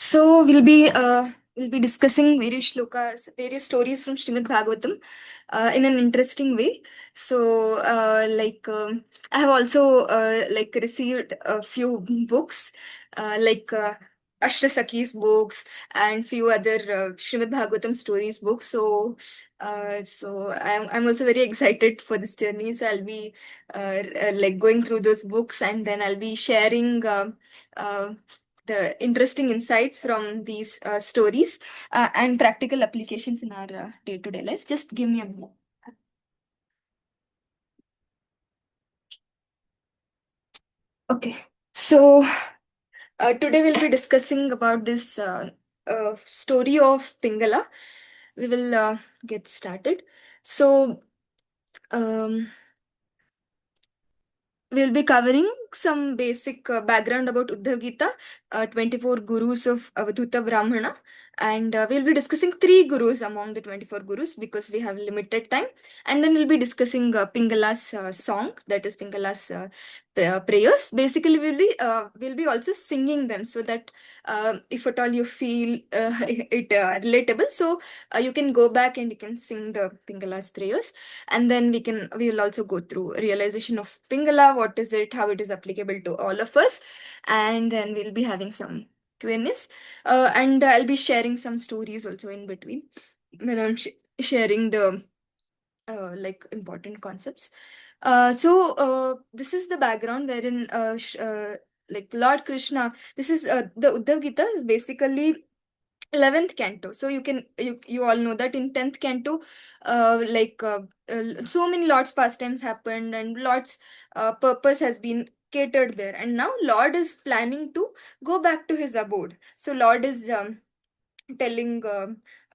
So we'll be discussing various shlokas, various stories from Srimad Bhagavatam in an interesting way. I have also received a few books Ashtasaki's books and few other Srimad Bhagavatam stories books. I'm also very excited for this journey. So I'll be going through those books, and then I'll be sharing uh, the interesting insights from these stories and practical applications in our day-to-day life. Just give me a minute. Okay. So today we'll be discussing about this story of Pingala. We will get started. So um, we'll be covering some basic background about Uddhava Gita, 24 gurus of Avadhuta Brahmana, and we'll be discussing three gurus among the 24 gurus because we have limited time. And then we'll be discussing Pingala's song, that is Pingala's prayers. Basically, we'll be also singing them so that if at all you feel it relatable, so you can go back and you can sing the Pingala's prayers, and then we will also go through realization of Pingala, what is it, how it is applicable to all of us, and then we'll be having some Q&As, and I'll be sharing some stories also in between when I'm sharing the important concepts. This is the background wherein Lord Krishna. This is the Uddhava Gita is basically 11th canto. So you all know that in 10th canto so many lord's pastimes happened, and lord's purpose has been catered there, and now lord is planning to go back to his abode. So lord is telling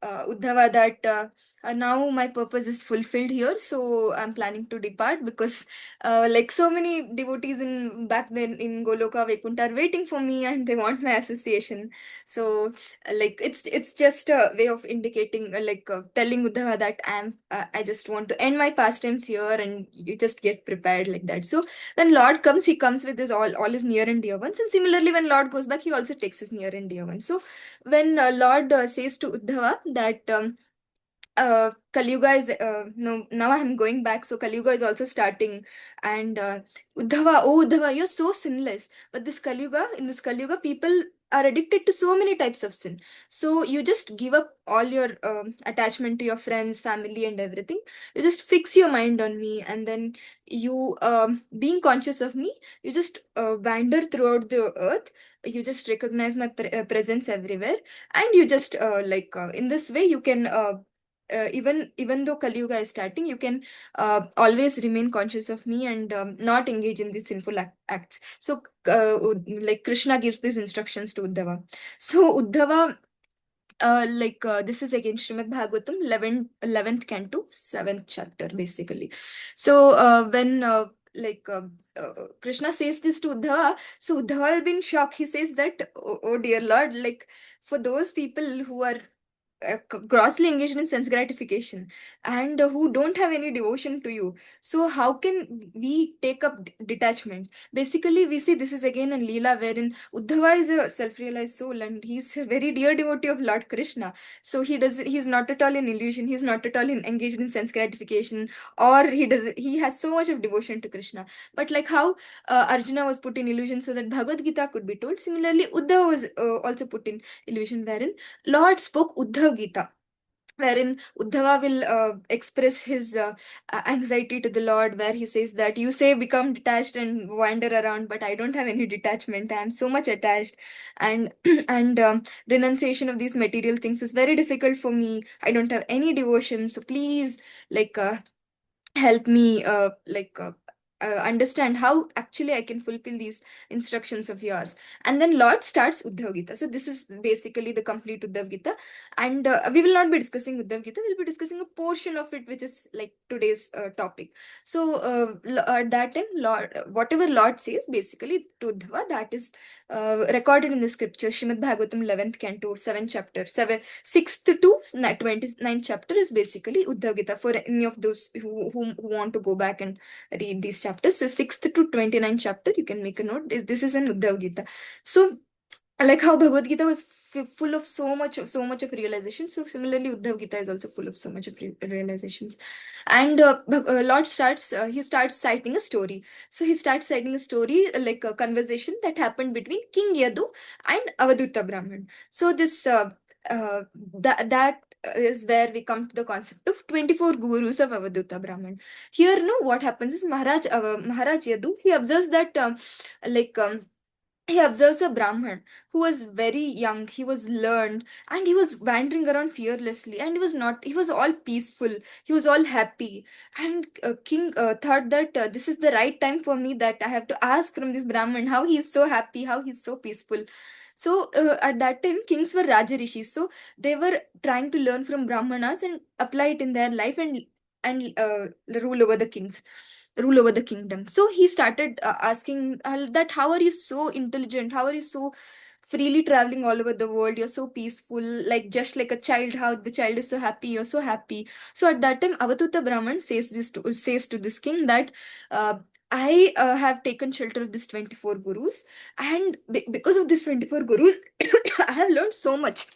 Uddhava that now my purpose is fulfilled here, so I'm planning to depart because so many devotees in back then in Goloka Vaikuntha are waiting for me and they want my association. So it's just a way of indicating telling Uddhava that I just want to end my pastimes here, and you just get prepared like that. So when Lord comes, he comes with his all his near and dear ones, and similarly when Lord goes back, he also takes his near and dear ones. So when Lord says to Uddhava that Kali Yuga is no, now I'm going back, so Kali Yuga is also starting, and Uddhava, you're so sinless, but this Kali Yuga, in this Kali Yuga, people are addicted to so many types of sin. So you just give up all your attachment to your friends, family, and everything. You just fix your mind on me, and then you, being conscious of me, you just wander throughout the earth. You just recognize my presence everywhere, and you just in this way you can even though Kali Yuga is starting, you can always remain conscious of me and not engage in these sinful acts. So, Krishna gives these instructions to Uddhava. So, Uddhava, this is again Srimad Bhagavatam, 11th canto, 7th chapter, basically. So, when Krishna says this to Uddhava, so Uddhava will be in shock. He says that, oh dear Lord, like for those people who are grossly engaged in sense gratification and who don't have any devotion to you, so how can we take up detachment? Basically, we see this is again a leela wherein Uddhava is a self-realized soul and he's a very dear devotee of Lord Krishna. So he's not at all in illusion, he's not at all in engaged in sense gratification, or he has so much of devotion to Krishna. But like how Arjuna was put in illusion so that Bhagavad Gita could be told, similarly Uddhava was also put in illusion wherein Lord spoke Uddhava Gita, wherein Uddhava will express his anxiety to the Lord, where he says that you say become detached and wander around, but I don't have any detachment. I am so much attached, and and renunciation of these material things is very difficult for me. I don't have any devotion, so please, like. Help me understand how actually I can fulfill these instructions of yours. And then Lord starts Uddhava Gita. So this is basically the complete Uddhava Gita. And we will not be discussing Uddhava Gita. We'll be discussing a portion of it, which is like today's topic. So at that time, Lord, whatever Lord says, basically to Uddhava, that is recorded in the scripture. Srimad Bhagavatam 11th canto, 7th chapter, 6th to 29th chapter is basically Uddhava Gita for any of those who want to go back and read these chapters. So 6th to 29th chapter, you can make a note. This is an Uddhava Gita. So like how Bhagavad Gita was full of so much of realization. So similarly, Uddhava Gita is also full of so much of realizations. And Lord starts he starts citing a story. So he starts citing a story, like a conversation that happened between King Yadu and Avadhuta Brahman. So this that is where we come to the concept of 24 gurus of Avadhuta Brahman. Here, no, what happens is Maharaj Yadu, he observes that like he observes a Brahman who was very young, he was learned, and he was wandering around fearlessly, and he was all peaceful, he was all happy. And King thought that this is the right time for me, that I have to ask from this Brahman how he's so happy, how he's so peaceful. So at that time, kings were Rajarishis, so they were trying to learn from Brahmanas and apply it in their life, and rule over the kings, rule over the kingdom. So he started asking that how are you so intelligent, how are you so freely traveling all over the world, you're so peaceful, like just like a child, how the child is so happy, you're so happy. So at that time, Avatuta Brahman says to this king that I have taken shelter of this 24 gurus, and because of this 24 gurus I have learned so much.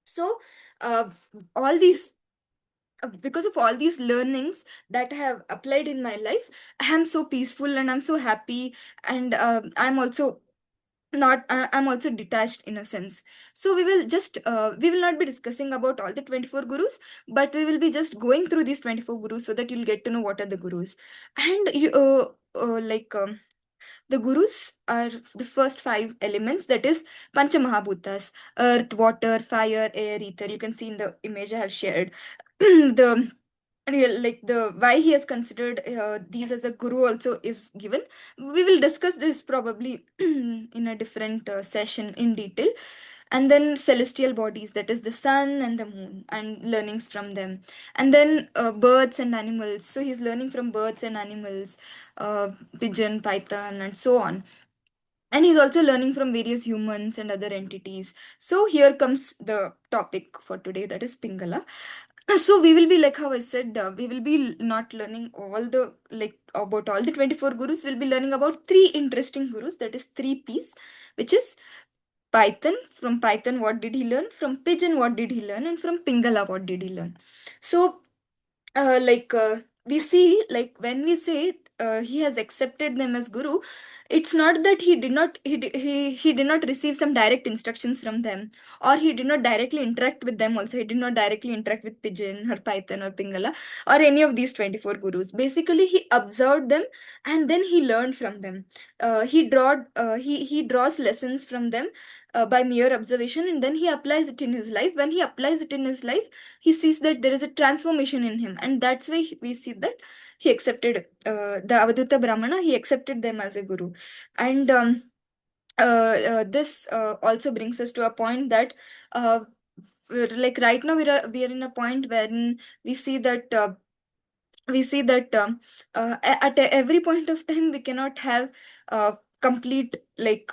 So uh, all these because of all these learnings that I have applied in my life, I am so peaceful and I'm so happy, and I'm also detached in a sense. So we will not be discussing about all the 24 gurus, but we will be just going through these 24 gurus so that you'll get to know what are the gurus. And the gurus are the first five elements, that is Pancha Mahabhutas: earth, water, fire, air, ether. You can see in the image I have shared. The real, like, the why he has considered these as a guru also is given. We will discuss this probably in a different session in detail. And then celestial bodies, that is the sun and the moon, and learnings from them. And then birds and animals, so he's learning from birds and animals, pigeon, python, and so on. And he's also learning from various humans and other entities. So here comes the topic for today, that is Pingala. So we will be, like how I said, we will be not learning all the, like, about all the 24 gurus. We'll be learning about three interesting gurus, that is three P's, which is Python. From Python, what did he learn? From Pigeon, what did he learn? And from Pingala, what did he learn? So we see, like, when we say he has accepted them as guru, it's not that he did not receive some direct instructions from them, or he did not directly interact with them. Also, he did not directly interact with Pigeon or Python or Pingala or any of these 24 gurus. Basically, he observed them, and then he learned from them. He draws lessons from them by mere observation, and then he applies it in his life. When he applies it in his life, he sees that there is a transformation in him, and that's why we see that he accepted the Avadhuta Brahmana, he accepted them as a guru. And this also brings us to a point that like right now we are in a point wherein we see that at every point of time we cannot have complete, like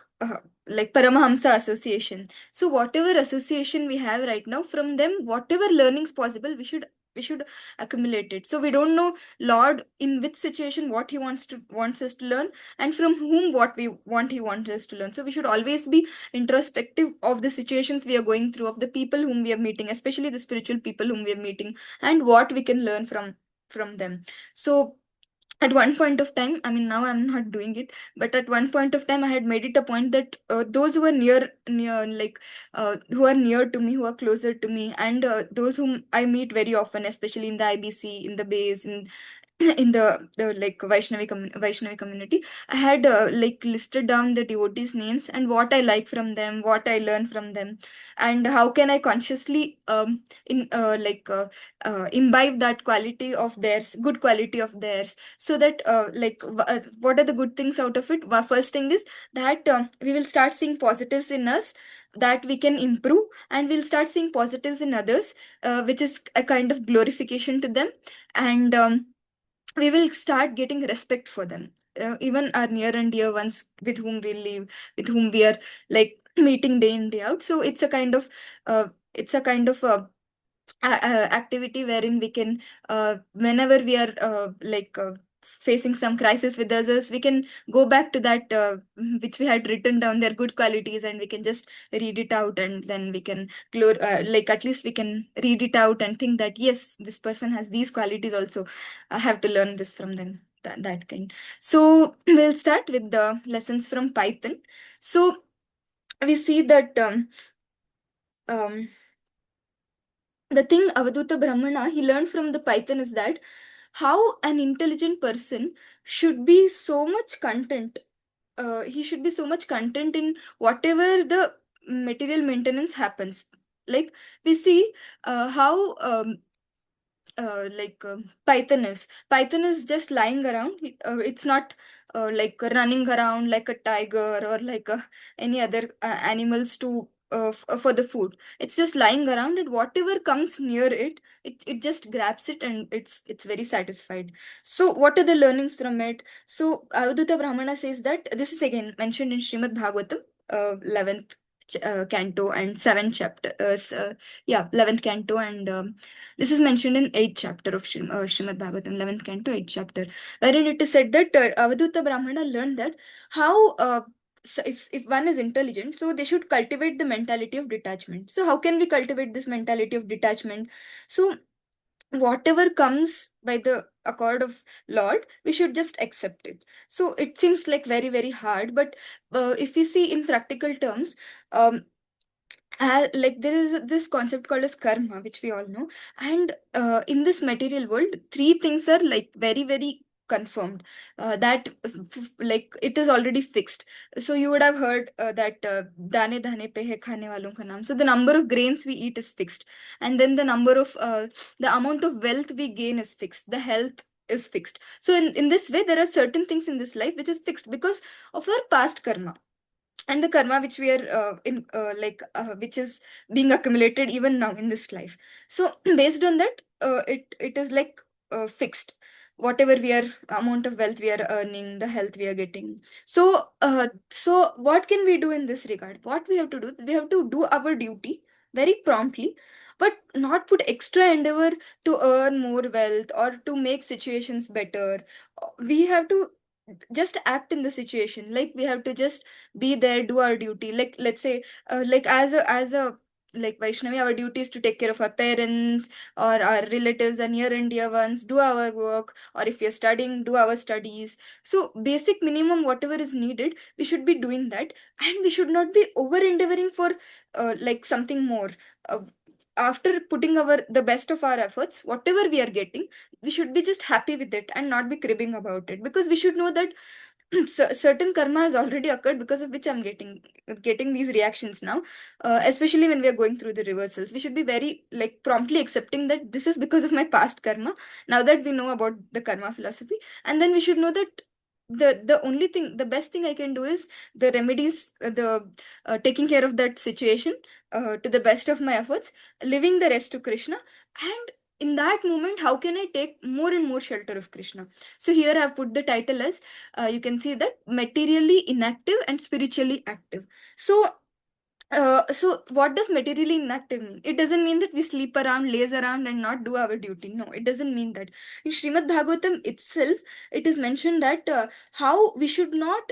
Paramahamsa association. So whatever association we have right now from them, whatever learnings possible, we should accumulate it. So we don't know Lord in which situation what he wants us to learn, and from whom what we want he wants us to learn. So we should always be introspective of the situations we are going through, of the people whom we are meeting, especially the spiritual people whom we are meeting, and what we can learn from them. So at one point of time, I mean, now I'm not doing it, but at one point of time I had made it a point that those who are near like who are near to me, who are closer to me, and those whom I meet very often, especially in the IBC, in the base, in the like Vaishnavi community, I had like listed down the devotees names and what I like from them, what I learn from them, and how can I consciously in imbibe that quality of theirs, good quality of theirs, so that what are the good things out of it. First thing is that we will start seeing positives in us that we can improve, and we'll start seeing positives in others, which is a kind of glorification to them. And we will start getting respect for them, even our near and dear ones with whom we live, with whom we are like meeting day in day out. So it's a kind of activity wherein we can whenever we are facing some crisis with others, we can go back to that which we had written down, their good qualities, and we can just read it out, and then we can like at least we can read it out and think that yes, this person has these qualities also. I have to learn this from them. That kind. So we'll start with the lessons from Python. So we see that um, the thing Avadhuta Brahmana he learned from the Python is that how an intelligent person should be so much content. He should be so much content in whatever the material maintenance happens. Like we see how Python is just lying around. It's not like running around like a tiger or like any other animals to for the food. It's just lying around, and whatever comes near it, it just grabs it, and it's very satisfied. So what are the learnings from it? So Avadhuta Brahmana says that this is again mentioned in Srimad Bhagavatam, 11th canto and 7th chapter. 11th canto, and this is mentioned in 8th chapter of Srimad Bhagavatam, 11th canto, 8th chapter, wherein it is said that Avadhuta Brahmana learned that how so if one is intelligent, so they should cultivate the mentality of detachment. So how can we cultivate this mentality of detachment? So whatever comes by the accord of Lord, we should just accept it. So it seems like very, very hard, but if we see in practical terms, um, like there is this concept called as karma, which we all know, and in this material world, three things are like very, very confirmed, that like it is already fixed. So you would have heard that dane dane pe hai khane walon ka naam. So the number of grains we eat is fixed, and then the number of the amount of wealth we gain is fixed, the health is fixed. So in this way, there are certain things in this life which is fixed because of our past karma, and the karma which we are in which is being accumulated even now in this life. So based on that, it is like fixed, whatever we are amount of wealth we are earning, the health we are getting. So what can we do in this regard? What we have to do, we have to do our duty very promptly, but not put extra endeavor to earn more wealth or to make situations better. We have to just act in the situation, like we have to just be there, do our duty. Like let's say like as a like Vaishnavi, our duty is to take care of our parents or our relatives and near and dear ones, do our work, or if you're studying, do our studies. So basic minimum whatever is needed, we should be doing that, and we should not be over endeavoring for like something more. uh, After putting our the best of our efforts, whatever we are getting, we should be just happy with it and not be cribbing about it, because we should know that certain karma has already occurred, because of which I'm getting these reactions now. Especially when we are going through the reversals, we should be very like promptly accepting that this is because of my past karma, now that we know about the karma philosophy. And then we should know that the only thing, the best thing I can do is the remedies, the taking care of that situation to the best of my efforts, leaving the rest to Krishna. And in that moment, how can I take more and more shelter of Krishna? So here I've put the title as you can see that materially inactive and spiritually active. So what does materially inactive mean? It doesn't mean that we sleep around, laze around, and not do our duty. No, it doesn't mean that. In Srimad Bhagavatam itself, it is mentioned that how we should not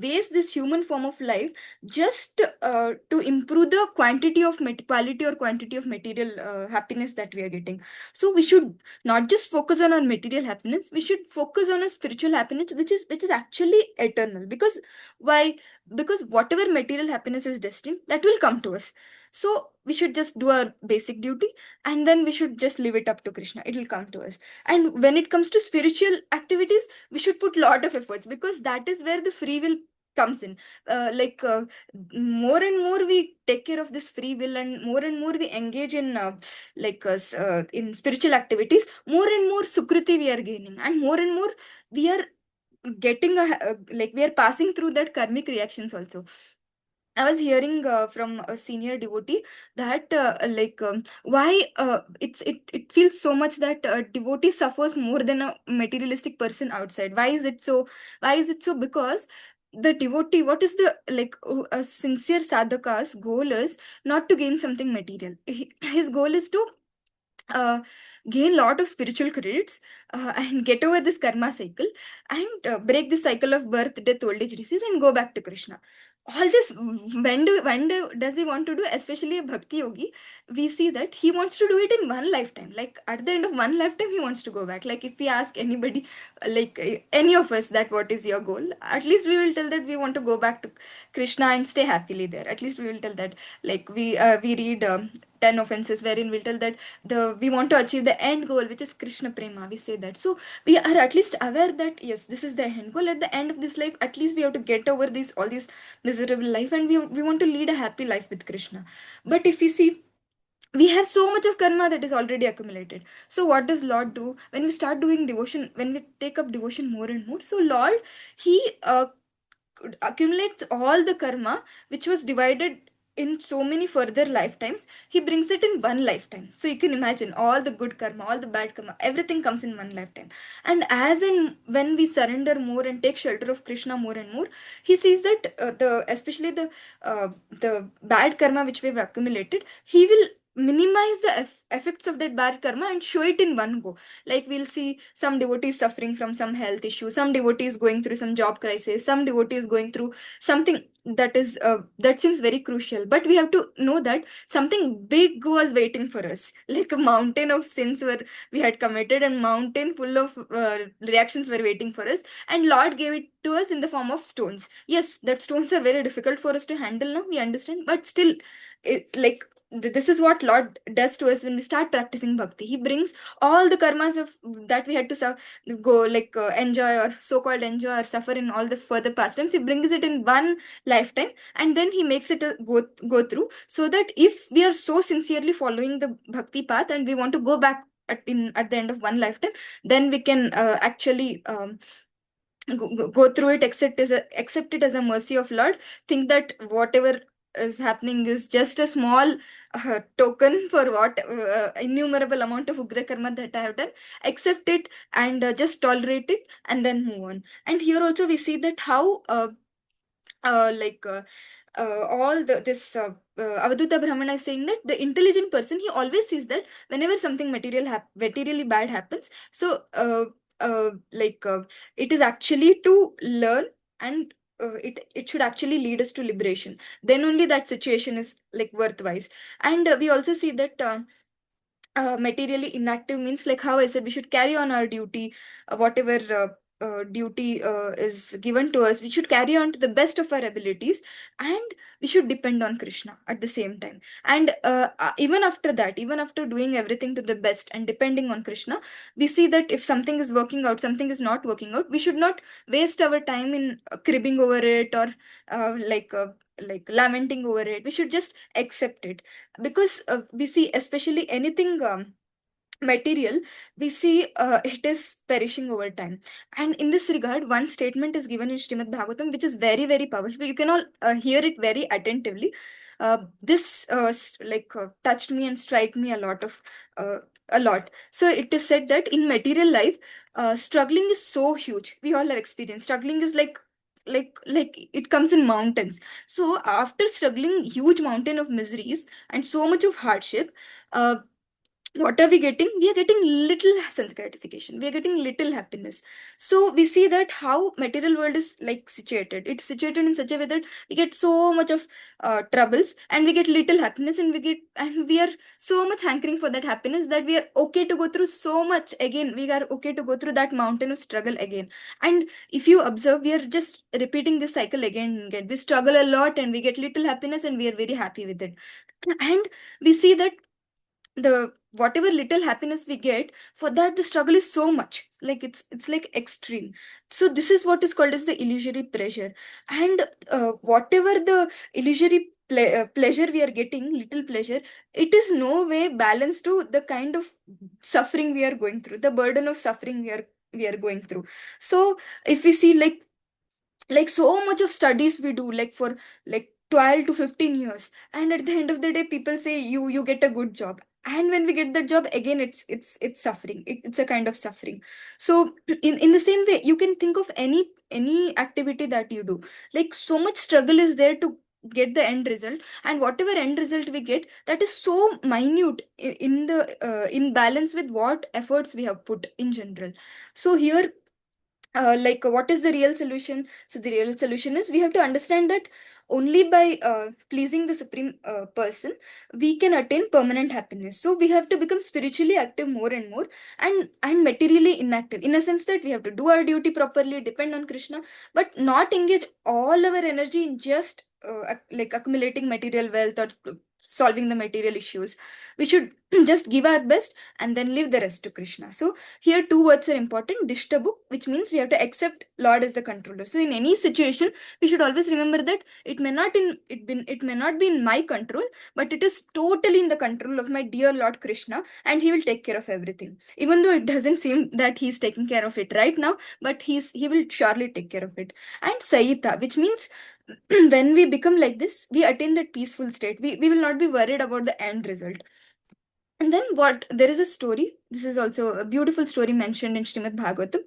waste this human form of life just to improve the quality or quantity of material happiness that we are getting. So we should not just focus on our material happiness. We should focus on a spiritual happiness, which is actually eternal. Because why? Because whatever material happiness is destined, that will come to us. So we should just do our basic duty, and then we should just leave it up to Krishna, it will come to us. And when it comes to spiritual activities, we should put lot of efforts, because that is where the free will comes in. More and more we take care of this free will, and more we engage in in spiritual activities, more and more sukriti we are gaining, and more we are getting like we are passing through that karmic reactions also. I was hearing from a senior devotee that why it feels so much that devotee suffers more than a materialistic person outside. Why is it so? Why is it so? Because the devotee, what is the a sincere sadhaka's goal is not to gain something material. His goal is to uh, gain lot of spiritual credits, and get over this karma cycle, and break the cycle of birth, death, old age, disease, and go back to Krishna. All this, does he want to do? Especially a bhakti yogi, we see that he wants to do it in one lifetime. Like at the end of one lifetime, he wants to go back. Like if we ask anybody, like any of us, that what is your goal? At least we will tell that we want to go back to Krishna and stay happily there. At least we will tell that. Like we read 10 offenses wherein we'll tell that we want to achieve the end goal, which is Krishna prema. We say that. So we are at least aware that yes, this is the end goal. At the end of this life, at least we have to get over these all these miserable life, and we want to lead a happy life with Krishna. But if we see, we have so much of karma that is already accumulated. So what does Lord do when we start doing devotion, when we take up devotion more and more? So Lord, he accumulates all the karma which was divided in so many further lifetimes. He brings it in one lifetime. So you can imagine all the good karma, all the bad karma, everything comes in one lifetime. And as in when we surrender more and take shelter of Krishna more and more, he sees that the especially the bad karma which we've accumulated, he will minimize the effects of that bad karma and show it in one go. Like we'll see some devotees suffering from some health issue, some devotees going through some job crisis, some devotees going through something that seems very crucial, but we have to know that something big was waiting for us. Like a mountain of sins were we had committed, and mountain full of reactions were waiting for us, and Lord gave it to us in the form of stones. Yes, that stones are very difficult for us to handle now, we understand, but still, this is what Lord does to us when we start practicing bhakti. He brings all the karmas of that we had to go like enjoy or so-called enjoy or suffer in all the further pastimes. He brings it in one lifetime, and then he makes it go through, so that if we are so sincerely following the bhakti path and we want to go back at the end of one lifetime, then we can actually go through it, accept it as a mercy of Lord. Think that whatever is happening is just a small token for what innumerable amount of ugra karma that I have done. Accept it and just tolerate it and then move on. And here also we see that how like all this Avadhuta Brahmana is saying that the intelligent person, he always sees that whenever something materially bad happens, so like it is actually to learn, and it should actually lead us to liberation. Then only that situation is like worthwhile. And we also see that materially inactive means, like how I said, we should carry on our duty, whatever duty is given to us. We should carry on to the best of our abilities, and we should depend on Krishna at the same time. And even after that, even after doing everything to the best and depending on Krishna, we see that if something is working out, something is not working out, we should not waste our time in cribbing over it, or like lamenting over it. We should just accept it, because we see especially anything material, we see it is perishing over time. And in this regard, one statement is given in Srimad Bhagavatam which is very very powerful. You can all hear it very attentively. This touched me and struck me a lot. So it is said that in material life, struggling is so huge. We all have experienced struggling is like it comes in mountains. So after struggling huge mountain of miseries and so much of hardship, uh, what are we getting? We are getting little sense gratification, we are getting little happiness. So we see that how material world is like situated. It's situated in such a way that we get so much of troubles, and we get little happiness, and we are so much hankering for that happiness that we are okay to go through so much again. We are okay to go through that mountain of struggle again. And if you observe, we are just repeating this cycle again and again. We struggle a lot and we get little happiness, and we are very happy with it. And we see that the whatever little happiness we get, for that the struggle is so much, like it's like extreme. So this is what is called as the illusory pleasure. And whatever the illusory pleasure we are getting, little pleasure, it is no way balanced to the kind of suffering we are going through, the burden of suffering we are going through. So if we see, like so much of studies we do, like for like 12 to 15 years, and at the end of the day people say you get a good job, and when we get that job again, it's suffering. It's a kind of suffering. So in the same way, you can think of any activity that you do, like so much struggle is there to get the end result, and whatever end result we get, that is so minute in the in balance with what efforts we have put in general. So here, what is the real solution? So the real solution is we have to understand that only by pleasing the supreme person we can attain permanent happiness. So we have to become spiritually active more and more, and materially inactive, in a sense that we have to do our duty properly, depend on Krishna, but not engage all our energy in just accumulating material wealth or solving the material issues. We should just give our best and then leave the rest to Krishna. So here two words are important: dishtabu, which means we have to accept Lord as the controller. So in any situation, we should always remember that it may not be in my control, but it is totally in the control of my dear Lord Krishna, and he will take care of everything. Even though it doesn't seem that he's taking care of it right now, but he will surely take care of it. And Sayita, which means when we become like this, we attain that peaceful state. We will not be worried about the end result. And then what? There is a story. This is also a beautiful story mentioned in Srimad Bhagavatam.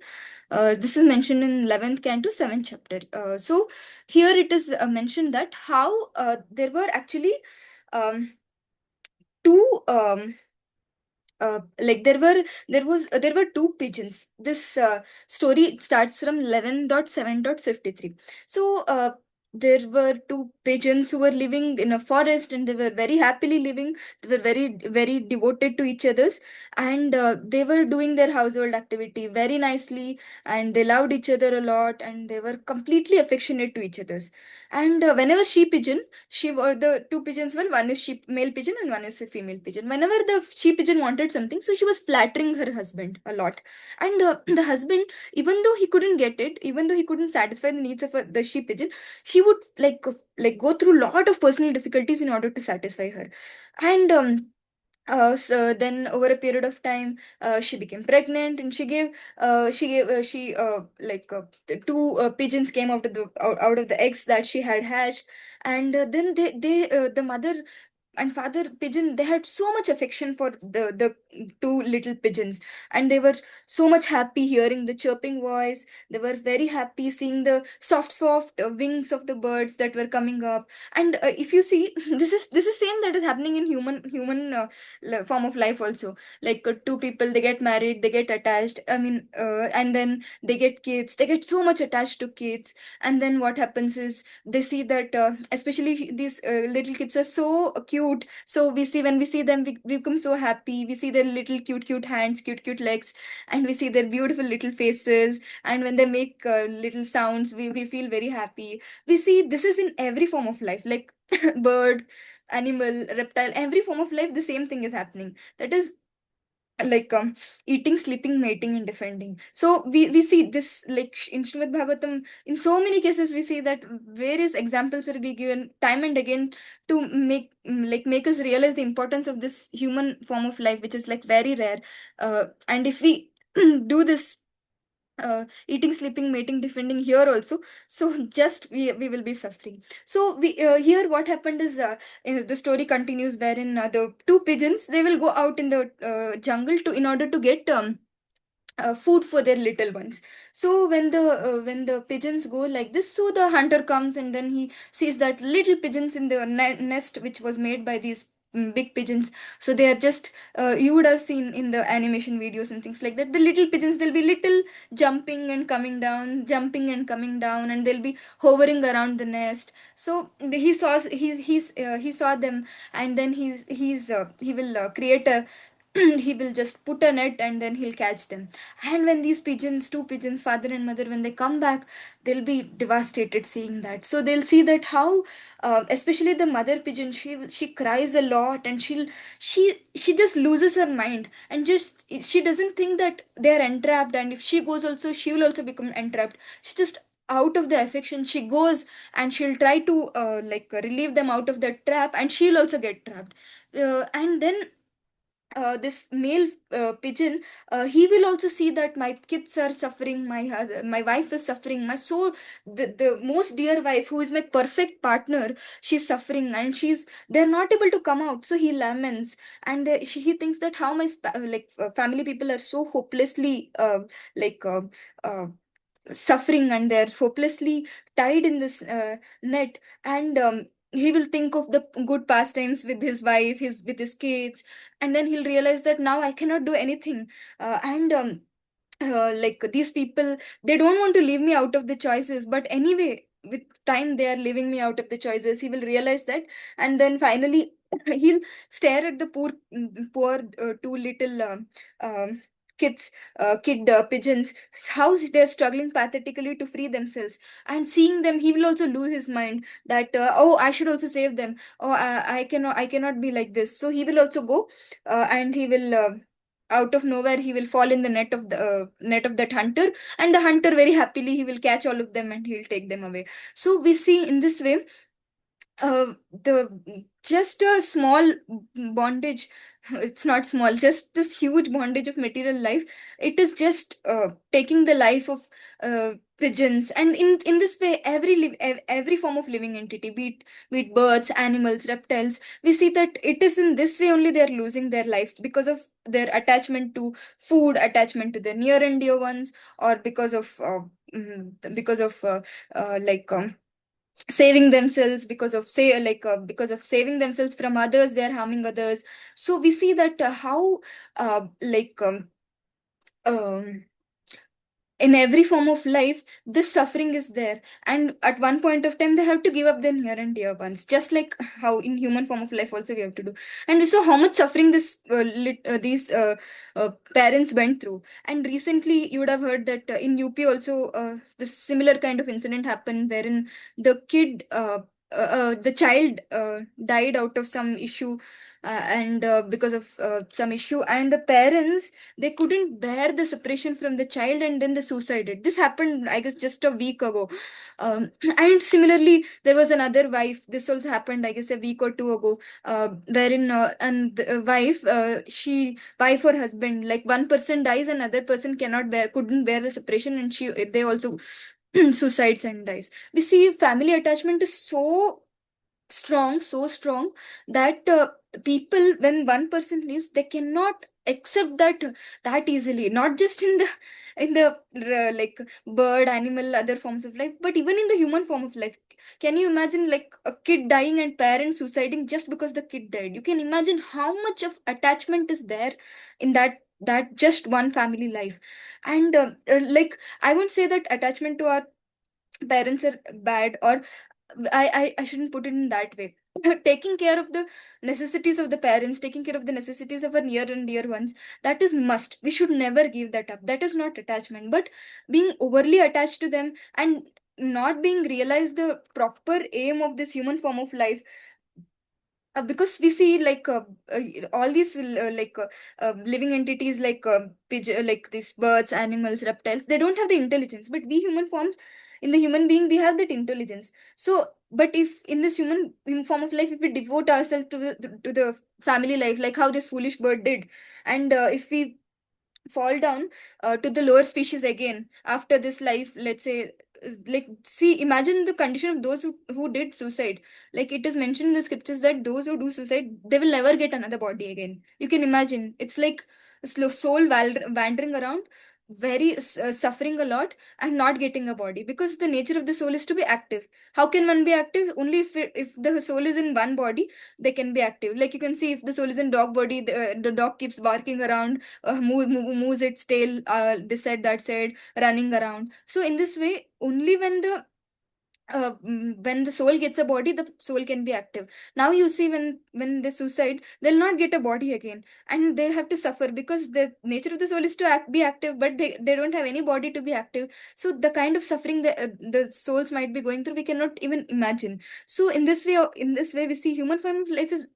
This is mentioned in 11th canto, 7th chapter. So here it is mentioned that how there were actually um, two there were two pigeons. This story starts from 11.7.53. So there were two pigeons who were living in a forest, and they were very happily living. They were very devoted to each others, and they were doing their household activity very nicely, and they loved each other a lot, and they were completely affectionate to each others. And whenever she or the two pigeons were, one is sheep male pigeon and one is a female pigeon. Whenever the she pigeon wanted something, so she was flattering her husband a lot. And the husband, even though he couldn't get it, even though he couldn't satisfy the needs of the she pigeon, he would go through a lot of personal difficulties in order to satisfy her. And so then over a period of time, she became pregnant, and the two pigeons came out of the eggs that she had hatched. And then the mother and father pigeon, they had so much affection for the two little pigeons, and they were so much happy hearing the chirping voice. They were very happy seeing the soft wings of the birds that were coming up. And if you see, this is same that is happening in human form of life also. Two people, they get married, they get attached, and then they get kids, they get so much attached to kids. And then what happens is they see that especially these little kids are so cute. So when we see them, we become so happy. We see their little cute hands, cute legs, and we see their beautiful little faces. And when they make little sounds, we feel very happy. We see this is in every form of life, like bird, animal, reptile, every form of life, the same thing is happening. That is like eating, sleeping, mating, and defending. So we see this, like in Srimad Bhagavatam, in so many cases we see that various examples are being given time and again to make us realize the importance of this human form of life, which is like very rare. And if we do this eating, sleeping, mating, defending here also, so just we will be suffering. So we here what happened is, the story continues wherein the two pigeons, they will go out in the jungle to in order to get food for their little ones. So when the pigeons go like this, so the hunter comes, and then he sees that little pigeons in the nest which was made by these big pigeons. So they are just you would have seen in the animation videos and things like that, the little pigeons, they'll be little jumping and coming down, jumping and coming down, and they'll be hovering around the nest. So he saw them, and then he will create a he will just put a net, and then he'll catch them. And when these two pigeons, father and mother, when they come back, they'll be devastated seeing that. So they'll see that how especially the mother pigeon, she cries a lot, and she just loses her mind, and just she doesn't think that they're entrapped, and if she goes also, she will also become entrapped. She just, out of the affection, she goes, and she'll try to relieve them out of that trap, and she'll also get trapped. And then this male pigeon, he will also see that my kids are suffering, my wife is suffering, the most dear wife, who is my perfect partner, she's suffering, and they're not able to come out. So he laments, and he thinks that how family people are so hopelessly like uh, suffering, and they're hopelessly tied in this net. And he will think of the good pastimes with his wife, his with his kids, and then he'll realize that now I cannot do anything. And Like these people, they don't want to leave me out of the choices, but anyway with time they are leaving me out of the choices. He will realize that, and then finally he'll stare at the poor two little kids kid pigeons, how they're struggling pathetically to free themselves. And seeing them, he will also lose his mind that oh, I should also save them. Oh, I cannot be like this. So he will also go, and he will out of nowhere he will fall in the net of that hunter, and the hunter very happily he will catch all of them and he'll take them away. So we see in this way, the just a small bondage, it's not small, just this huge bondage of material life, it is just taking the life of pigeons. And in this way, every form of living entity, be it birds, animals, reptiles, we see that it is in this way only they are losing their life, because of their attachment to food, attachment to their near and dear ones, or because of like saving themselves, because of saving themselves from others, they are harming others. So we see that how uh, like um, um, in every form of life this suffering is there, and at one point of time they have to give up their near and dear ones, just like how in human form of life also we have to do. And so how much suffering these parents went through. And recently you would have heard that in UP also this similar kind of incident happened, wherein the child died out of some issue, and because of some issue, and the parents, they couldn't bear the separation from the child, and then they suicided. This happened, I guess, just a week ago. And similarly, there was another wife. This also happened, I guess, a week or two ago, wherein and the wife or husband, like one person dies, another person couldn't bear the separation, and they also suicides and dies. We see family attachment is so strong that people, when one person leaves, they cannot accept that easily, not just in the like bird, animal, other forms of life, but even in the human form of life. Can you imagine like a kid dying and parents suiciding just because the kid died? You can imagine how much of attachment is there in that just one family life. And like, I won't say that attachment to our parents are bad, or I shouldn't put it in that way. Taking care of the necessities of the parents, taking care of the necessities of our near and dear ones, that is must. We should never give that up. That is not attachment. But being overly attached to them and not being realized the proper aim of this human form of life, because we see like uh, all these living entities like pigeon, like these birds, animals, reptiles, they don't have the intelligence, but we human forms, in the human being, we have that intelligence. So but if in this human form of life, if we devote ourselves to the family life, like how this foolish bird did, and if we fall down to the lower species again after this life, let's say, like, see, imagine the condition of those who did suicide. Like it is mentioned in the scriptures that those who do suicide, they will never get another body again. You can imagine, it's like a soul wandering around, very suffering a lot, and not getting a body, because the nature of the soul is to be active. How can one be active? Only if the soul is in one body, they can be active. Like you can see, if the soul is in dog body, the dog keeps barking around, moves its tail, this side, that side, running around. So in this way, only when the soul gets a body, the soul can be active. Now you see, when they suicide, they'll not get a body again, and they have to suffer, because the nature of the soul is to be active, but they don't have any body to be active. So the kind of suffering that the souls might be going through, we cannot even imagine. So in this way we see human form of life is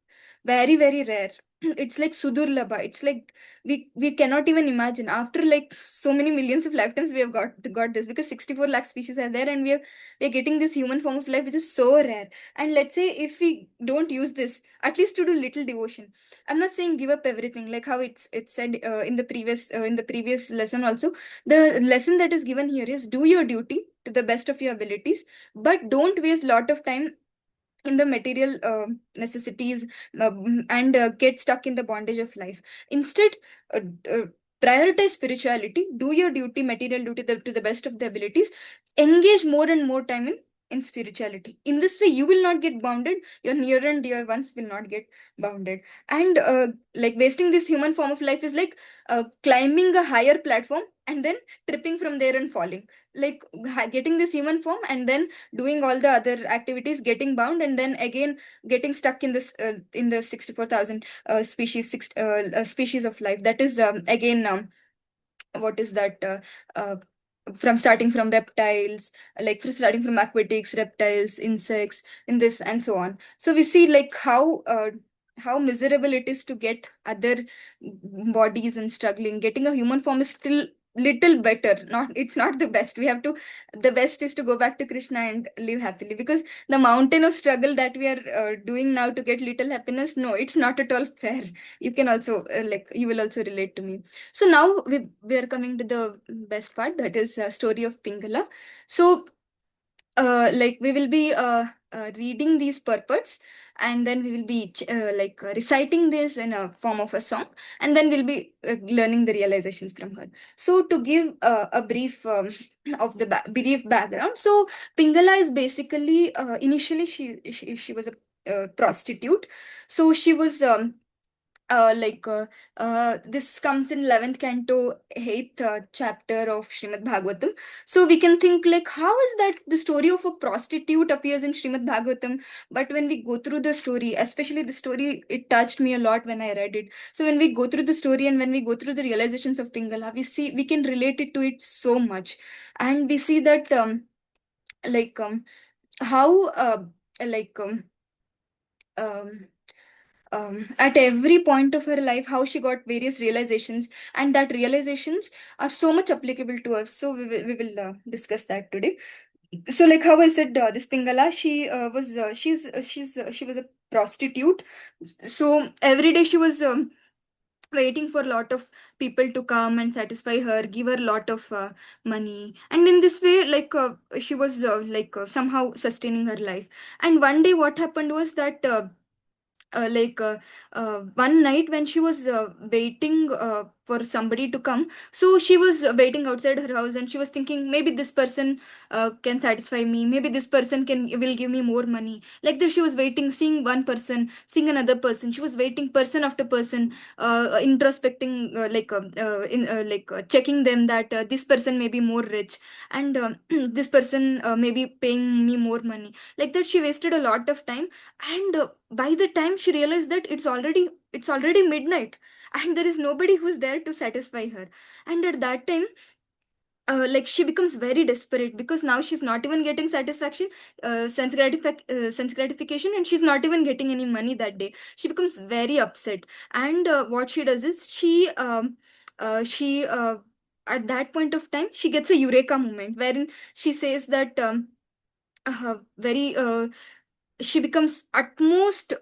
very very rare. It's like sudurlabha. It's like we cannot even imagine, after like so many millions of lifetimes we have got this, because 64 lakh species are there, and we're getting this human form of life which is so rare. And let's say if we don't use this, at least to do little devotion. I'm not saying give up everything, like how it's said in the previous lesson also. The lesson that is given here is, do your duty to the best of your abilities, but don't waste lot of time in the material necessities, and get stuck in the bondage of life. Instead, uh, uh, prioritize spirituality, do your duty, material duty, to the best of the abilities, engage more and more time in in spirituality. In this way, you will not get bounded, your near and dear ones will not get bounded. And like wasting this human form of life is like climbing a higher platform and then tripping from there and falling. Like getting this human form and then doing all the other activities, getting bound, and then again getting stuck in the 64,000 species of life. That is again what is that from starting from reptiles, like starting from aquatics, reptiles, insects, in this and so on. So we see like how miserable it is to get other bodies and struggling. Getting a human form is still little better, not, it's not the best. We have to, the best is to go back to Krishna and live happily, because the mountain of struggle that we are doing now to get little happiness, no, it's not at all fair. You can also like, you will also relate to me. So now we are coming to the best part, that is story of Pingala. So like we will be reading these purports, and then we will be reciting this in a form of a song, and then we'll be learning the realizations from her. So to give a brief of the brief background, so Pingala is basically initially she was a prostitute. So she was this comes in 11th canto, 8th chapter of Srimad Bhagavatam. So we can think like, how is that the story of a prostitute appears in Srimad Bhagavatam? But when we go through the story, especially the story, it touched me a lot when I read it. So when we go through the story and when we go through the realizations of Pingala, we see we can relate it to it so much. And we see that like how like um, at every point of her life, how she got various realizations, and that realizations are so much applicable to us. So we will discuss that today. So like how I said, this Pingala, she was she was a prostitute. So every day she was waiting for a lot of people to come and satisfy her, give her a lot of money, and in this way like she was somehow sustaining her life. And one day what happened was that one night when she was waiting for somebody to come, so she was waiting outside her house, and she was thinking, maybe this person can satisfy me, maybe this person can will give me more money. Like this she was waiting, seeing one person, seeing another person, she was waiting person after person, introspecting checking them that this person may be more rich, and this person may be paying me more money. Like that she wasted a lot of time. And by the time she realized that it's already midnight, and there is nobody who's there to satisfy her. And at that time like she becomes very desperate, because now she's not even getting satisfaction, sense gratification, and she's not even getting any money that day. She becomes very upset. And what she does is she at that point of time she gets a eureka moment, wherein she says that very she becomes utmost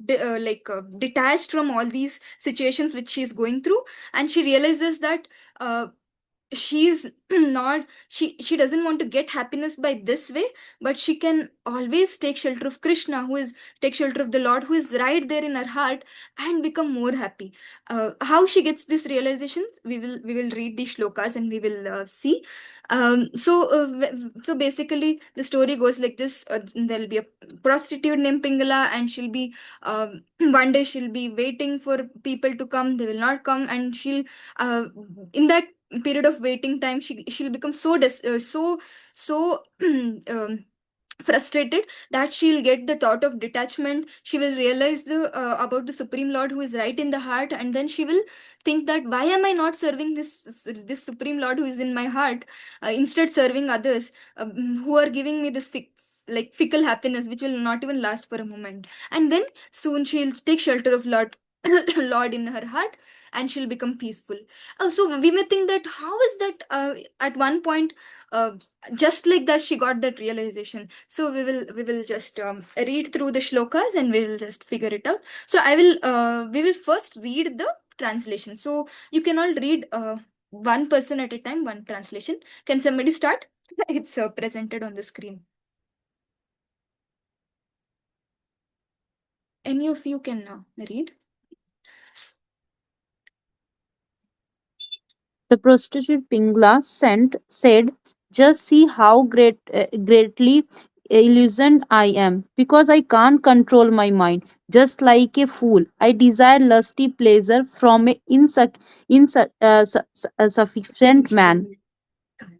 detached from all these situations which she's going through. And she realizes that uh, she's not, she doesn't want to get happiness by this way, but she can always take shelter of Krishna, who is, take shelter of the Lord, who is right there in her heart, and become more happy. How she gets this realization, we will read these shlokas and we will see. So basically the story goes like this. There'll be a prostitute named Pingala, and she'll be one day she'll be waiting for people to come, they will not come, and she'll in that period of waiting time, she'll become so frustrated, that she'll get the thought of detachment. She will realize the about the Supreme Lord who is right in the heart, and then she will think that, why am I not serving this Supreme Lord who is in my heart, instead serving others who are giving me this fickle happiness which will not even last for a moment. And then soon she'll take shelter of Lord Lord in her heart, and she'll become peaceful. So we may think that, how is that at one point uh, just like that she got that realization. So we will just read through the shlokas and we will just figure it out. So I will we will first read the translation. So you can all read one person at a time, one translation. Can somebody start? It's presented on the screen. Any of you can read. The prostitute Pingla said, "Just see how greatly illusioned I am, because I can't control my mind. Just like a fool, I desire lusty pleasure from a insufficient man.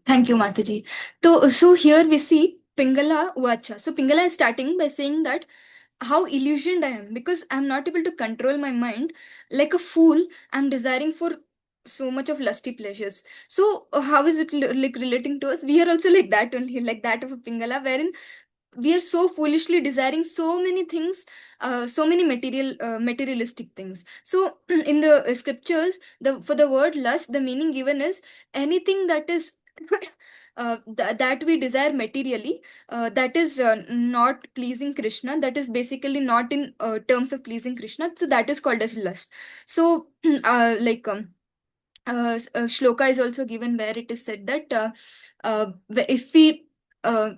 Thank you, Mataji. So here we see Pingala Vacha. So Pingala is starting by saying that how illusioned I am because I'm not able to control my mind. Like a fool, I'm desiring for so much of lusty pleasures. So how is it like relating to us? We are also like that only, like that of a Pingala, wherein we are so foolishly desiring so many things, so many materialistic things. So in the scriptures, the for the word lust, the meaning given is anything that is that we desire materially, that is not pleasing Krishna, that is basically not in terms of pleasing Krishna, so that is called as lust. So like shloka is also given where it is said that if we uh,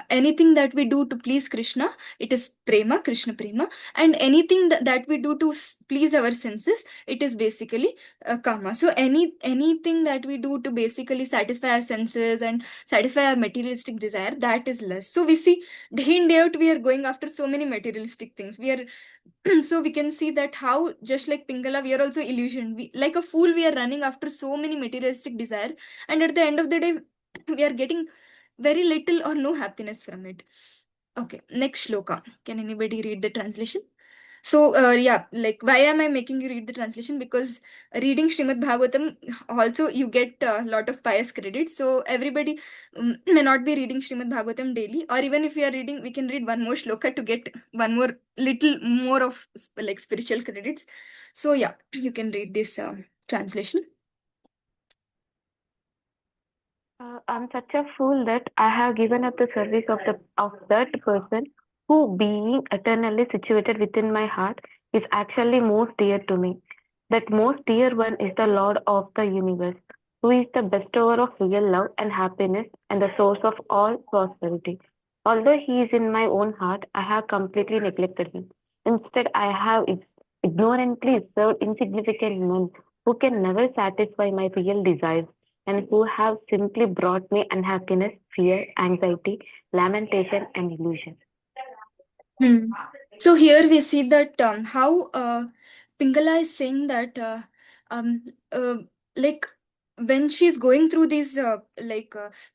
anything that we do to please Krishna, it is prema, Krishna prema, and anything that we do to please our senses, it is basically kama. So anything that we do to basically satisfy our senses and satisfy our materialistic desire, that is lust. So we see day in day out we are going after so many materialistic things. We are so we can see that how just like Pingala, we are also illusioned. We, like a fool, we are running after so many materialistic desires, and at the end of the day, we are getting very little or no happiness from it. Okay, next shloka. Can anybody read the translation? So, yeah, like why am I making you read the translation? Because reading Srimad Bhagavatam also you get a lot of pious credits. So everybody may not be reading Srimad Bhagavatam daily, or even if we are reading, we can read one more shloka to get one more little more of like spiritual credits. So yeah, you can read this translation. I'm such a fool that I have given up the service of that person who, being eternally situated within my heart, is actually most dear to me. That most dear one is the Lord of the universe, who is the bestower of real love and happiness and the source of all prosperity. Although he is in my own heart, I have completely neglected him. Instead, I have ignorantly served insignificant men who can never satisfy my real desires and who have simply brought me unhappiness, fear, anxiety, lamentation, and illusion. Hmm. So here we see that how Pingala is saying that um, uh, like when she's going through these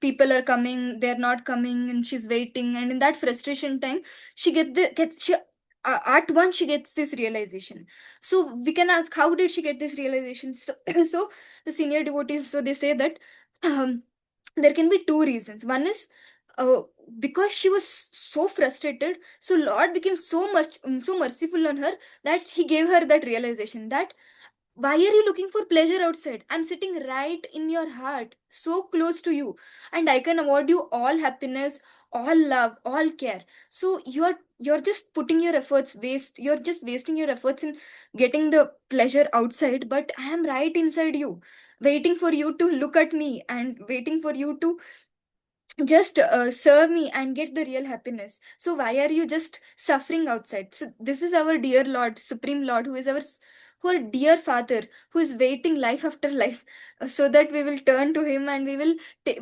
people are coming, they're not coming, and she's waiting, and in that frustration time, she gets she at once she gets this realization. So we can ask, how did she get this realization? So, so the senior devotees, so they say that um, there can be two reasons. One is uh, because she was so frustrated, so Lord became so merciful on her that he gave her that realization that why are you looking for pleasure outside? I'm sitting right in your heart, so close to you, and I can award you all happiness, all love, all care. So you're just putting your efforts waste. You're just wasting your efforts in getting the pleasure outside, but I am right inside you, waiting for you to look at me and waiting for you to just serve me and get the real happiness. So why are you just suffering outside? So this is our dear Lord, Supreme Lord, who is our dear Father, who is waiting life after life, so that we will turn to him and we will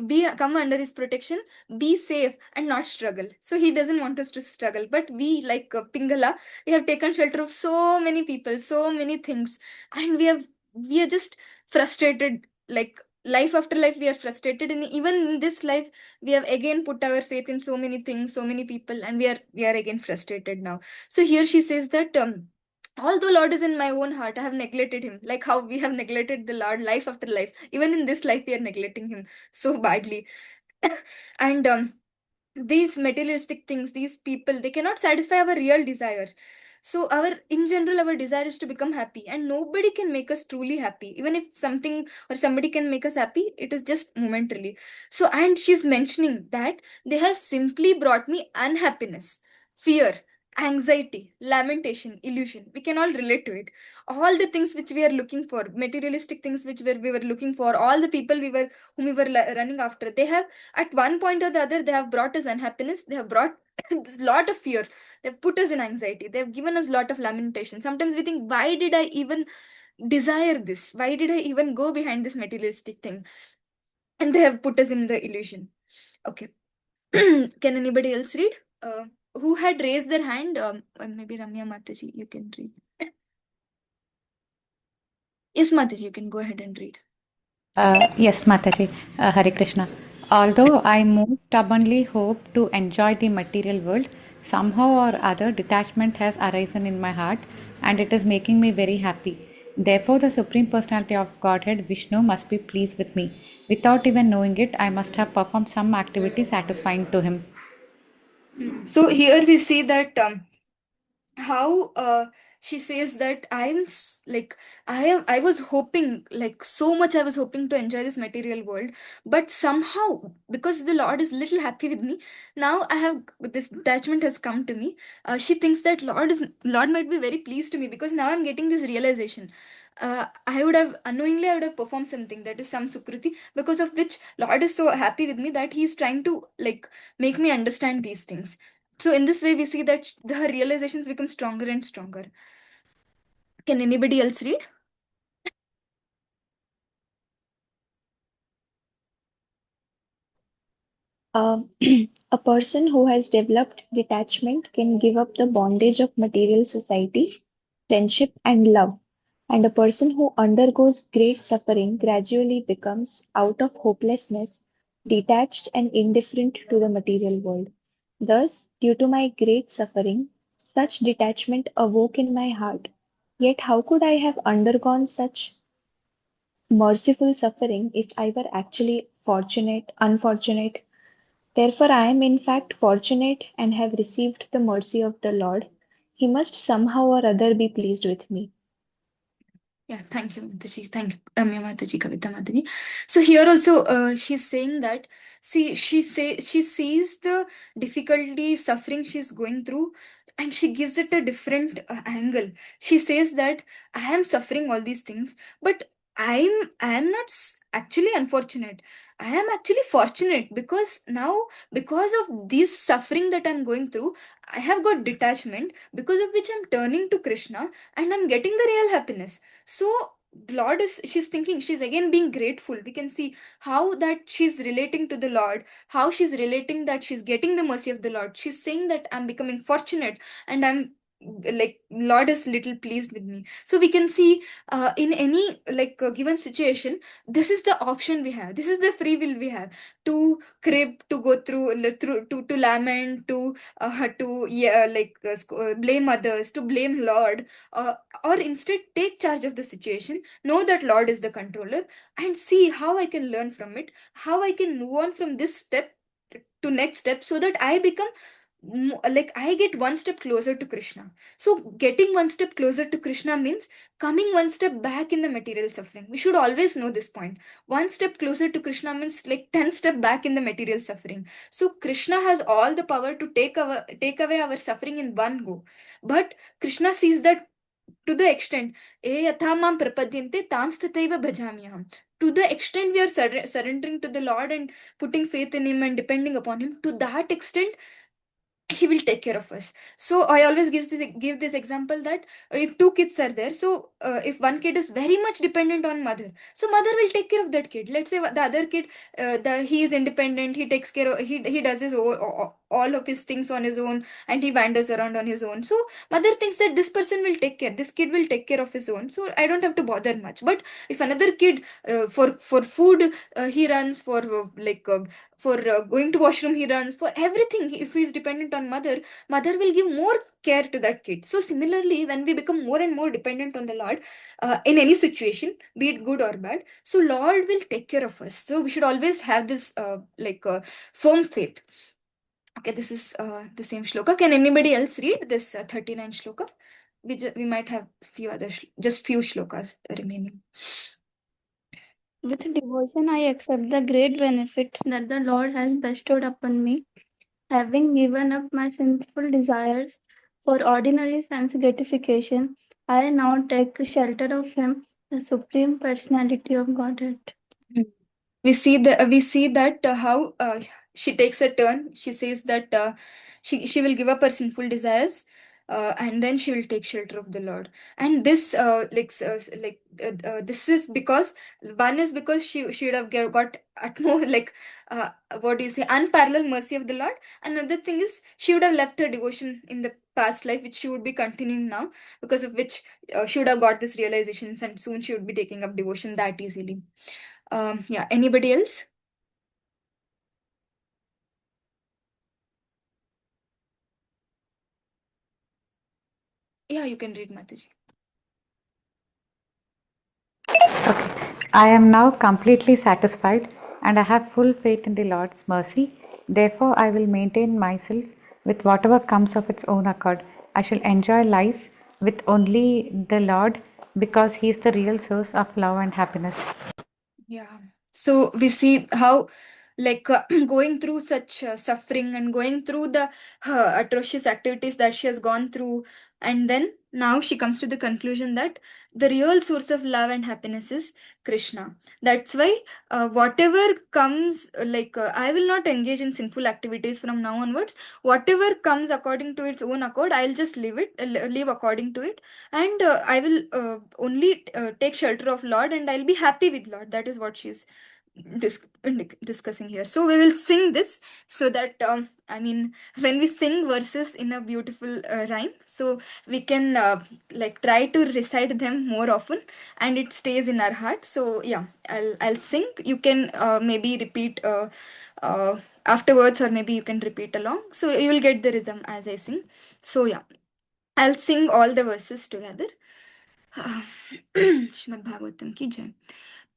be come under his protection, be safe and not struggle. So he doesn't want us to struggle, but we like Pingala, we have taken shelter of so many people, so many things, and we are just frustrated, like life after life we are frustrated, and even in this life we have again put our faith in so many things, so many people, and we are again frustrated now. So here she says that although Lord is in my own heart, I have neglected him, like how we have neglected the Lord life after life. Even in this life we are neglecting him so badly. And these materialistic things, these people, they cannot satisfy our real desires. So our in general our desire is to become happy, and nobody can make us truly happy. Even if something or somebody can make us happy, it is just momentarily. So and she's mentioning that they have simply brought me unhappiness, fear, anxiety, lamentation, illusion. We can all relate to it. All the things which we are looking for, materialistic things which we were looking for, all the people we were whom we were running after, they have at one point or the other, they have brought us unhappiness, they have brought a lot of fear, they've put us in anxiety, they've given us a lot of lamentation. Sometimes we think, why did I even desire this? Why did I even go behind this materialistic thing? And they have put us in the illusion. Okay. Can anybody else read? Who had raised their hand? Maybe Ramya Mataji, you can read. Yes, Mataji, you can go ahead and read. Yes, Mataji, Hare Krishna. Although I most stubbornly hope to enjoy the material world, somehow or other detachment has arisen in my heart and it is making me very happy. Therefore, the Supreme Personality of Godhead, Vishnu, must be pleased with me. Without even knowing it, I must have performed some activity satisfying to him. So here we see that how she says that I was hoping, like, so much I was hoping to enjoy this material world, but somehow, because the Lord is little happy with me, now I have this detachment has come to me. She thinks that Lord might be very pleased to me, because now I'm getting this realization. I would have unknowingly, I would have performed something, that is some sukruti, because of which Lord is so happy with me that he's trying to, like, make me understand these things. So in this way, we see that the realizations become stronger and stronger. Can anybody else read? Um, a person who has developed detachment can give up the bondage of material society, friendship, and love. And a person who undergoes great suffering gradually becomes, out of hopelessness, detached and indifferent to the material world. Thus, due to my great suffering, such detachment awoke in my heart. Yet, how could I have undergone such merciful suffering if I were actually unfortunate? Therefore, I am in fact fortunate and have received the mercy of the Lord. He must somehow or other be pleased with me. Yeah, thank you, Mataji. Thank you, Ramya Mataji, Kavita Mataji. So here also, she's saying that, see, she sees the difficulty, suffering she's going through, and she gives it a different angle. She says that I am suffering all these things, but I am not actually unfortunate. I am actually fortunate, because now, because of this suffering that I'm going through, I have got detachment, because of which I'm turning to Krishna and I'm getting the real happiness. So the Lord is, she's thinking, she's again being grateful. We can see how that she's relating to the Lord, how she's relating that she's getting the mercy of the Lord. She's saying that I'm becoming fortunate, and I'm, like, Lord is little pleased with me. So we can see, in any, like, given situation, this is the option we have, this is the free will we have, to crib, to go through to lament, to, yeah, like, blame others, to blame Lord, or instead take charge of the situation, know that Lord is the controller, and see how I can learn from it, how I can move on from this step to next step, so that I become, like, I get one step closer to Krishna. So getting one step closer to Krishna means coming one step back in the material suffering. We should always know this point. One step closer to Krishna means like 10 step back in the material suffering. So Krishna has all the power to take away our suffering in one go. But Krishna sees that, to the extent, "E yatha mam prapadyante tam stataiva bhajamyaham." To the extent we are surrendering to the Lord and putting faith in Him and depending upon Him, to that extent He will take care of us. So I always give this example that, if two kids are there, so if one kid is very much dependent on mother, so mother will take care of that kid. Let's say the other kid, he is independent, he takes care of, he does his all of his things on his own, and he wanders around on his own. So mother thinks that this person will take care, this kid will take care of his own, so I don't have to bother much. But if another kid, for food, he runs, for going to washroom, he runs for everything. If he is dependent on mother, mother will give more care to that kid. So similarly, when we become more and more dependent on the Lord, in any situation, be it good or bad, so Lord will take care of us. So we should always have this, firm faith. Okay, this is the same shloka. Can anybody else read this 39 shloka? We might have few other just few shlokas remaining. With devotion, I accept the great benefit that the Lord has bestowed upon me. Having given up my sinful desires for ordinary sense gratification, I now take shelter of Him, the Supreme Personality of Godhead. We see that how she takes a turn. She says that she will give up her sinful desires, and then she will take shelter of the Lord. And this this is because one is because she would have got at more what do you say, unparalleled mercy of the Lord. Another thing is she would have left her devotion in the past life, which she would be continuing now, because of which she would have got this realizations, and soon she would be taking up devotion that easily. Yeah, anybody else? Yeah, you can read, Mataji. Okay, I am now completely satisfied and I have full faith in the Lord's mercy. Therefore, I will maintain myself with whatever comes of its own accord. I shall enjoy life with only the Lord because He is the real source of love and happiness. Yeah. So we see how, going through such suffering and going through the atrocious activities that she has gone through, and then now she comes to the conclusion that the real source of love and happiness is Krishna. That's why whatever comes, I will not engage in sinful activities from now onwards. Whatever comes according to its own accord, I'll just live according to it, and I will only take shelter of Lord, and I'll be happy with Lord. That is what she's discussing here. So we will sing this, so that I mean, when we sing verses in a beautiful rhyme, so we can try to recite them more often, and it stays in our heart. So yeah, I'll sing. You can maybe repeat afterwards, or maybe you can repeat along, so you will get the rhythm as I sing. So yeah, I'll sing all the verses together. Shrimad Bhagavatam की जय.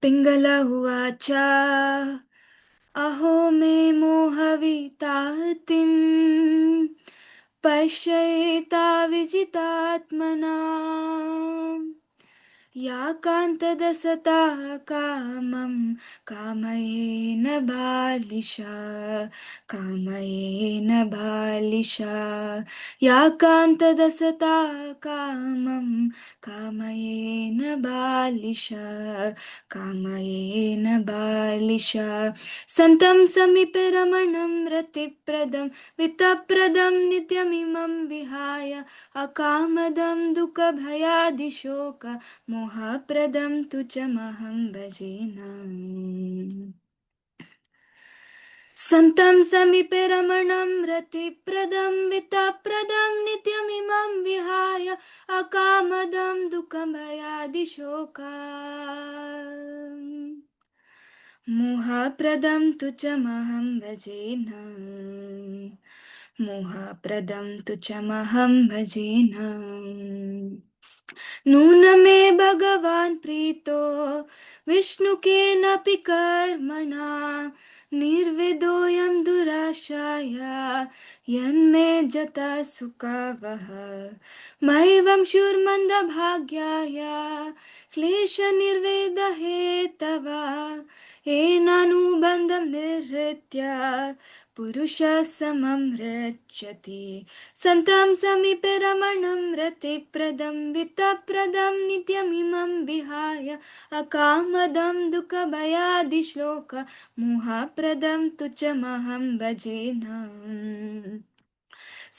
पिंगला उवाच अहो मे मोहवितातिं पश्येता विजितात्मना या कान्तदसता कामं कामयेन बालिशा कामयेन बालिशा या कान्तदसता कामं कामयेन बालिशा कामयेन बालिशा सन्तं समीपे रमणं रतिप्रदं वित्तप्रदं नित्यमिमं विहाय अकामदं दुःखभयादिशोक मोहप्रदं तु च महं भजेन सन्तं समीपे रमणं रतिप्रदं वित्तप्रदं नित्यमिमं विहाय अकामदं दुःखभयादिशोका मोहप्रदं तु च महं भजेन मोहप्रदं तु च महं भजेन नूनमे भगवान् प्रीतो विष्णुकेनपि कर्मणा निर्वेदोऽयं दुराशाय यन्मे जता सुखवः मैवं शूर्मन्दभाग्याय क्लेशनिर्वेदहेतवा येनानुबन्धं निर्हृत्य पुरुषः समं रक्षति सन्तं समीपे रमणं रतिप्रदं वित्तप्रदं नित्यमिमं विहाय अकामदं दुःखभयादिश्लोक मोहप्रदं तु च महं भजेन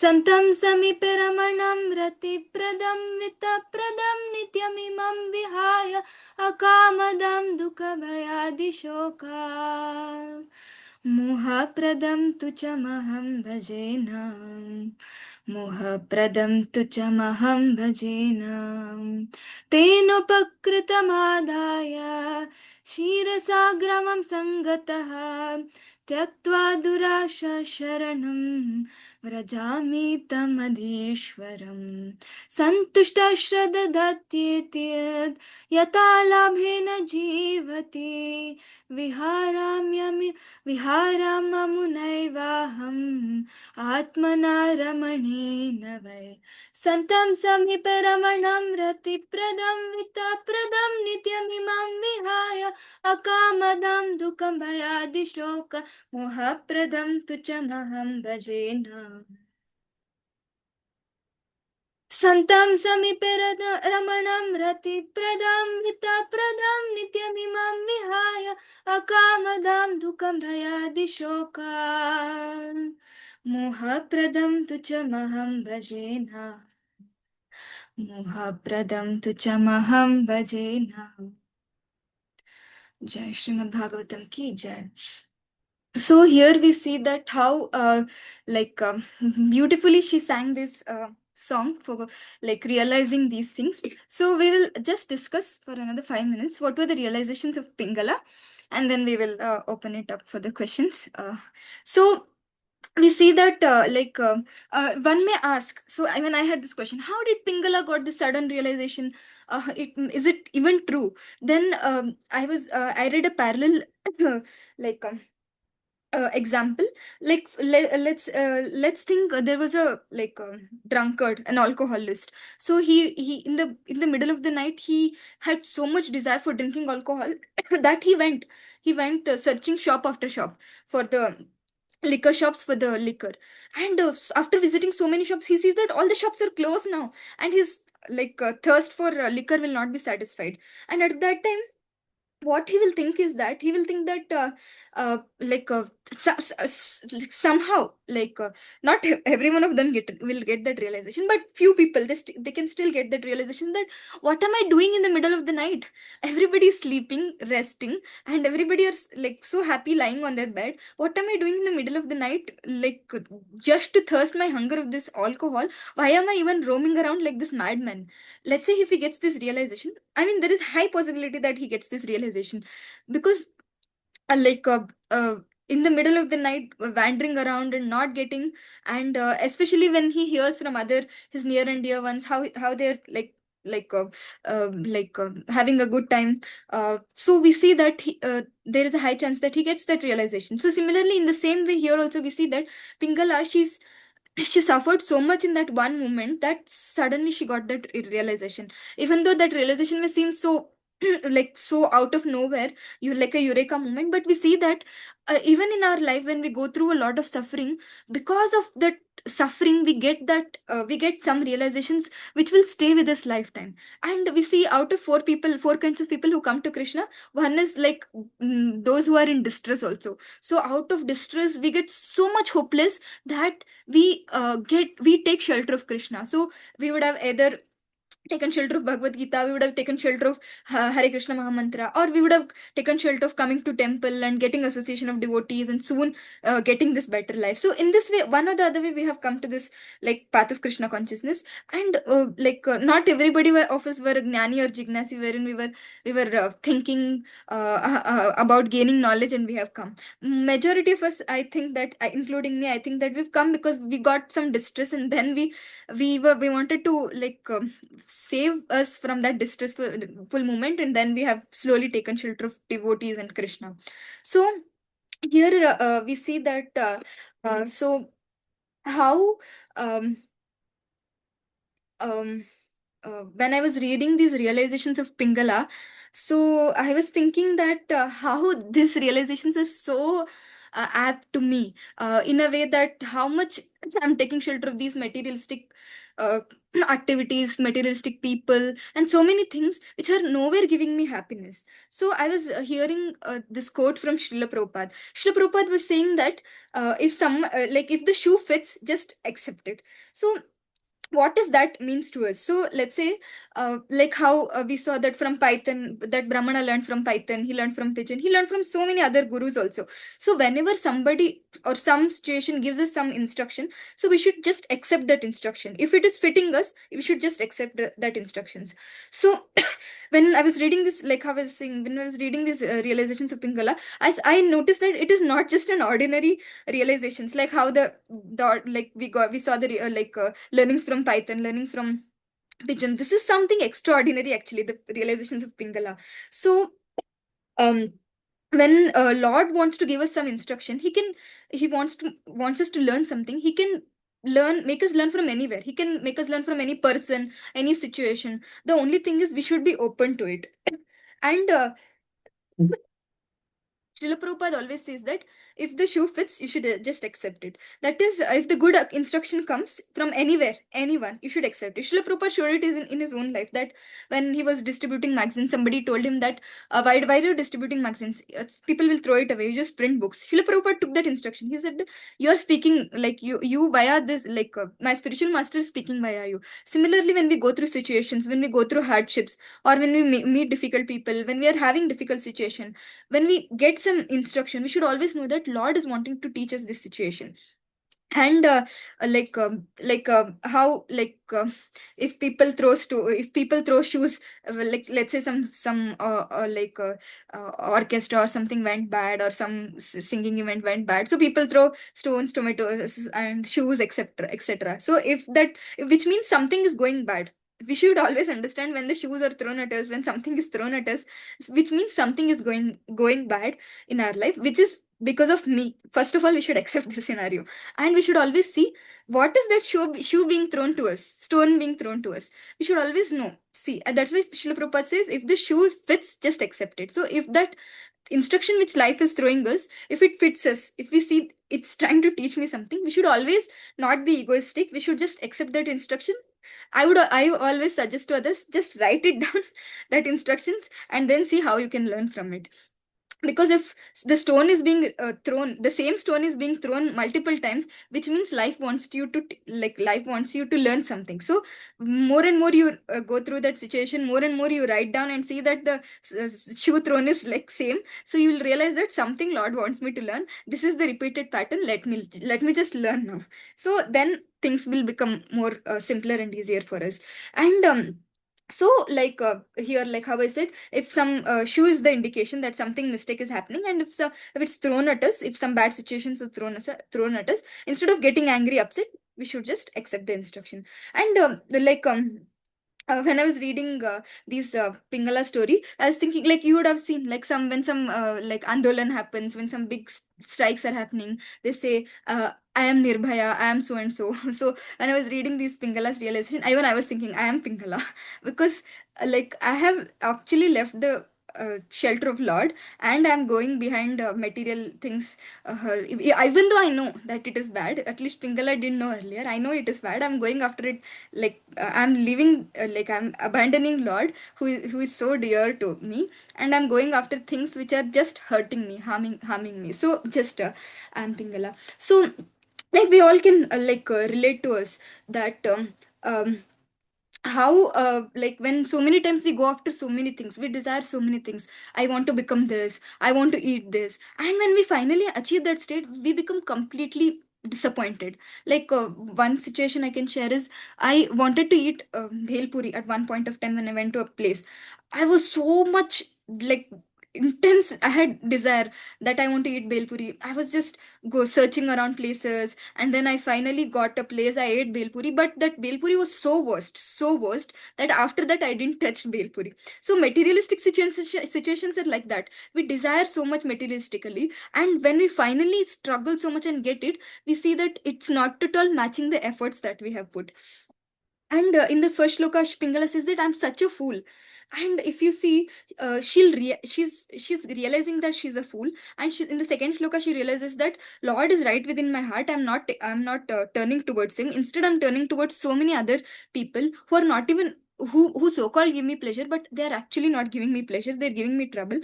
सन्तं समीपे रमणं रतिप्रदं वित्तप्रदं नित्यमिमं विहाय अकामदं दुःखभयादिशोका मोहप्रदं तु च महं भजेन मोहप्रदं तु च महं भजेन तेनोपकृतमादाय क्षीरसागरं सङ्गतः त्यक्त्वा दुराशा शरणं व्रजामि तमधीश्वरं सन्तुष्टश्रदधत्येति यथा लाभेन जीवति विहाराम्यमुनैवाहम् आत्मना रमणेन वै सन्तं समीपे रमणं रतिप्रदं वित्तप्रदं नित्यमिमं विहाय अकामदं दुःखं भयादिशोक मोहप्रदं तु च महं भजेन सन्तं समीपे रमणं रतिप्रदं वित्तप्रदं नित्यमिमं विहाय अकामदां दुःखं भयादिशोका मोहप्रदं तु च महं भजेन मोहप्रदं तु च महं भजेन. Jai Srimad Bhagavatam ki jai. So here we see that how like beautifully she sang this song for like realizing these things. So we will just discuss for another 5 minutes what were the realizations of Pingala, and then we will open it up for the questions. So we see that one may ask, so when I had this question, how did Pingala got this sudden realization? Is it even true? Then I read a parallel like example. Like let's think there was a like drunkard, an alcoholist. So he in the middle of the night he had so much desire for drinking alcohol that he went searching shop after shop for the liquor shops for the liquor. And after visiting so many shops, he sees that all the shops are closed now, and his like thirst for liquor will not be satisfied. And at that time, what he will think is that he will think that like somehow like not every one of them will get that realization, but few people they can still get that realization that what am I doing in the middle of the night? Everybody is sleeping, resting, and everybody is like so happy lying on their bed. What am I doing in the middle of the night, like just to thirst my hunger of this alcohol? Why am I even roaming around like this madman? Let's say if he gets this realization, I mean there is high possibility that he gets this realization, because uh, like uh, uh, in the middle of the night wandering around and not getting, and especially when he hears from other his near and dear ones how they're like having a good time. So we see that there is a high chance that he gets that realization. So similarly, in the same way, here also we see that Pingala, she suffered so much in that one moment that suddenly she got that realization. Even though that realization may seem so like so out of nowhere, you like a eureka moment, but we see that even in our life when we go through a lot of suffering, because of that suffering we get some realizations which will stay with us lifetime. And we see out of four kinds of people who come to Krishna, one is like those who are in distress also. So out of distress we get so much hopeless that we take shelter of Krishna. So we would have either taken shelter of Bhagavad Gita, we would have taken shelter of Hare Krishna Mahamantra, or we would have taken shelter of coming to temple and getting association of devotees, and soon getting this better life. So in this way, one or the other way, we have come to this like path of Krishna consciousness. And not everybody of us were a gnani or jignasi, wherein we were thinking about gaining knowledge, and we have come. Majority of us, I think that, including me, I think that we've come because we got some distress, and then we wanted to like save us from that distressful moment, and then we have slowly taken shelter of devotees and Krishna. So here we see that so how um, um, when I was reading these realizations of Pingala, so I was thinking that how these realizations are so apt to me, in a way that how much I'm taking shelter of these materialistic uh, activities, materialistic people, and so many things which are nowhere giving me happiness. So I was hearing this quote from Srila Prabhupada. Srila Prabhupada was saying that if the shoe fits, just accept it. So what does that means to us? So let's say like how we saw that from Python, that Brahmana learned from Python, he learned from Pigeon, he learned from so many other gurus also. So whenever somebody or some situation gives us some instruction, so we should just accept that instruction. If it is fitting us, we should just accept that instructions. So when I was reading this, like how I was saying, when I was reading these realizations of Pingala, I noticed that it is not just an ordinary realizations, like how the like we saw the learnings from Python, learnings from Pigeon. This is something extraordinary, actually, the realizations of Pingala. So um when Lord wants to give us some instruction, he wants us to learn something. He can make us learn from anywhere. He can make us learn from any person, any situation. The only thing is we should be open to it. And Srila Prabhupada always says that if the shoe fits, you should just accept it. That is, if the good instruction comes from anywhere, anyone, you should accept it. Srila Prabhupada showed it in his own life, that when he was distributing magazines, somebody told him that, why are you distributing magazines? People will throw it away. You just print books. Srila Prabhupada took that instruction. He said, you are speaking like you via this, like my spiritual master is speaking via you. Similarly, when we go through situations, when we go through hardships, or when we meet difficult people, when we are having difficult situation, when we get some instruction, we should always know that Lord is wanting to teach us this situation. And how, if people throw shoes, like let's say some orchestra or something went bad, or some singing event went bad, so people throw stones, tomatoes and shoes, etc, etc. So if that, which means something is going bad, we should always understand, when the shoes are thrown at us, when something is thrown at us, which means something is going bad in our life, which is because of me. First of all, we should accept the scenario, and we should always see, what is that shoe being thrown to us, stone being thrown to us. We should always know, see, that's why Srila Prabhupada says, if the shoe fits, just accept it. So if that instruction which life is throwing us, if it fits us, if we see it's trying to teach me something, we should always not be egoistic, we should just accept that instruction. I always suggest to others, just write it down, that instructions, and then see how you can learn from it. Because if the stone is being thrown, the same stone is being thrown multiple times, which means life wants you to life wants you to learn something. So more and more you go through that situation, more and more you write down and see that the shoe thrown is like same, so you will realize that something Lord wants me to learn, this is the repeated pattern, let me just learn now. So then things will become more simpler and easier for us. And so here, like how I said, if some shoe is the indication that something mistake is happening, and if it's thrown at us, if some bad situations are thrown at us, instead of getting angry, upset, we should just accept the instruction. And when I was reading this Pingala story, I was thinking, like, you would have seen, like, when some like Andolan happens, when some big strikes are happening, they say, I am Nirbhaya, I am so and so. So when I was reading these Pingala's realization, even I was thinking, I am Pingala, because like I have actually left the shelter of Lord, and I'm going behind material things. Even though I know that it is bad, at least Pingala didn't know earlier. I know it is bad. I'm going after it. Like I'm leaving, I'm abandoning Lord, who is so dear to me, and I'm going after things which are just hurting me, harming me. So just I'm Pingala. So like we all can relate to us that how like when so many times we go after so many things, we desire so many things. I want to become this, I want to eat this, and when we finally achieve that state, we become completely disappointed. Like one situation I can share is, I wanted to eat bhel puri at one point of time. When I went to a place, I was so much like intense, I had desire that I want to eat bhel puri. I was just go searching around places, and then I finally got a place. I ate bhel puri, but that bhel puri was so worst that after that I didn't touch bhel puri. So materialistic situations are like that. We desire so much materialistically, and when we finally struggle so much and get it, we see that it's not at all matching the efforts that we have put. And in the first shloka, Pingala says that I'm such a fool. And if you see, she's realizing that she's a fool. And in the second shloka, she realizes that Lord is right within my heart. I'm not turning towards him. Instead, I'm turning towards so many other people who are not even, who so-called give me pleasure, but they are actually not giving me pleasure. They're giving me trouble.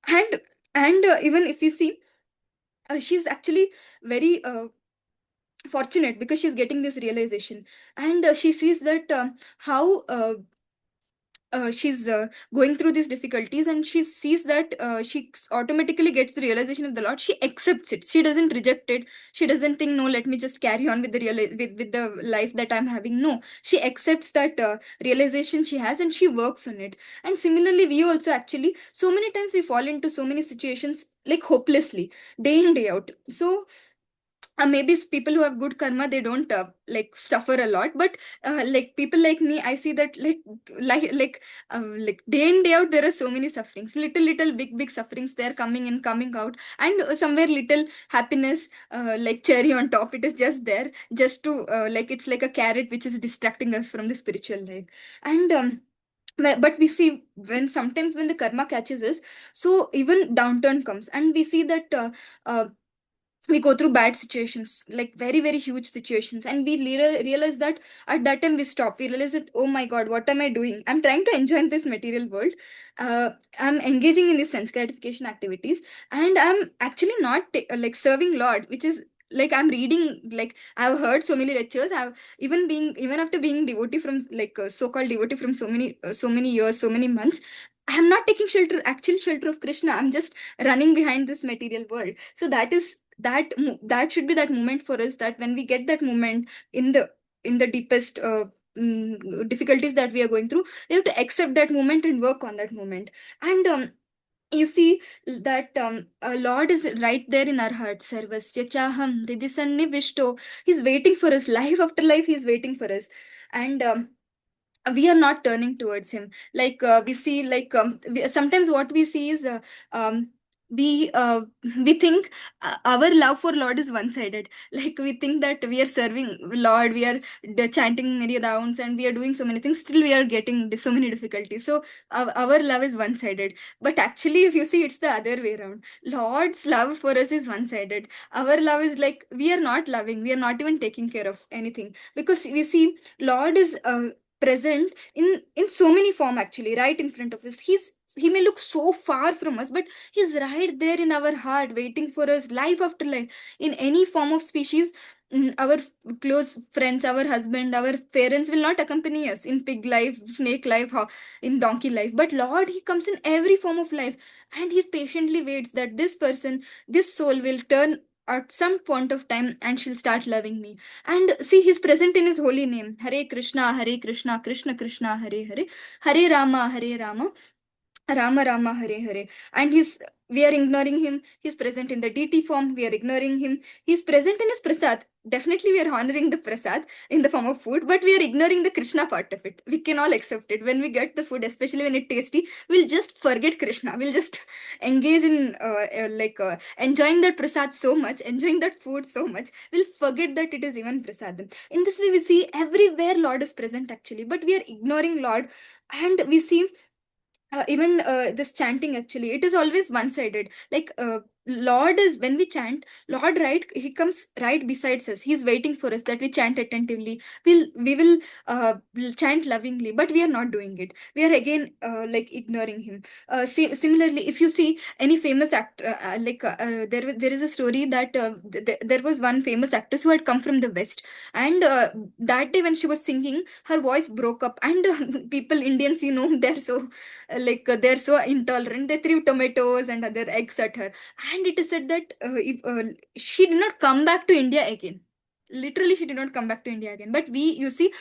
And even if you see, she's actually very fortunate, because she's getting this realization. And she sees that how she's going through these difficulties, and she sees that she automatically gets the realization of the Lord. She accepts it, she doesn't reject it. She doesn't think, no, let me just carry on with the with the life that I'm having. No, she accepts that realization she has, and she works on it. And similarly, we also actually, so many times we fall into so many situations like hopelessly, day in day out. So maybe people who have good karma, they don't suffer a lot, but like people like me, I see that like day in day out there are so many sufferings, little big sufferings, they're coming in, coming out, and somewhere little happiness, like cherry on top, it is just there, just to like it's like a carrot which is distracting us from the spiritual life. And but we see when sometimes when the karma catches us, so even downturn comes, and we see that we go through bad situations, like very very huge situations, and we realize that at that time we stop. We realize that, oh my god, what am I doing? I'm trying to enjoy this material world. uh, I'm engaging in these sense gratification activities, and I'm actually not like serving lord, which is like I'm reading, like I've heard so many lectures. I've even after being devotee from like so-called devotee from so many years, so many months, I'm not taking shelter, actual shelter of Krishna. I'm just running behind this material world. So that should be that moment for us, that when we get that moment in the deepest difficulties that we are going through, we have to accept that moment and work on that moment. And you see that Lord is right there in our hearts. Sarvasya chaham hridhi sannivishto. He's waiting for us, life after life he's waiting for us. And we are not turning towards him. Like we see, like sometimes what we see is um, we uh, we think our love for Lord is one sided. Like we think that we are serving Lord, we are chanting many rounds, and we are doing so many things, still we are getting so many difficulties. So our love is one sided. But actually if you see, it's the other way around. Lord's love for us is one sided. Our love is like we are not loving, we are not even taking care of anything, because we see Lord is present in so many form, actually right in front of us. He may look so far from us, but he's right there in our heart, waiting for us life after life, in any form of species. Our close friends, our husband, our parents will not accompany us in pig life, snake life, in donkey life, but Lord, he comes in every form of life, and he patiently waits that this person, this soul will turn at some point of time, and she'll start loving me. And see, he's present in his holy name. Hare Krishna, Hare Krishna, Krishna Krishna, Hare Hare, Hare Rama, Hare Rama, Rama Rama, Hare Hare. And we are ignoring him. He's present in the DT form. We are ignoring him. He's present in his prasad. Definitely, we are honoring the prasad in the form of food, but we are ignoring the Krishna part of it. We can all accept it. When we get the food, especially when it's tasty, we'll just forget Krishna. We'll just engage in enjoying that prasad so much, enjoying that food so much, we'll forget that it is even prasadam. In this way, we see everywhere Lord is present actually, but we are ignoring Lord. And we see even this chanting, actually it is always one sided. Like Lord is, when we chant Lord, right, he comes right besides us, he's waiting for us that we chant attentively. We will chant lovingly, but we are not doing it. We are again like ignoring him. Similarly, if you see any famous actor, there is a story that there was one famous actress who had come from the west, and that day when she was singing, her voice broke up, and people, Indians, they're so they're so intolerant, they threw tomatoes and other eggs at her. And it is said that if, she did not come back to India again. Literally, she did not come back to India again. But you see,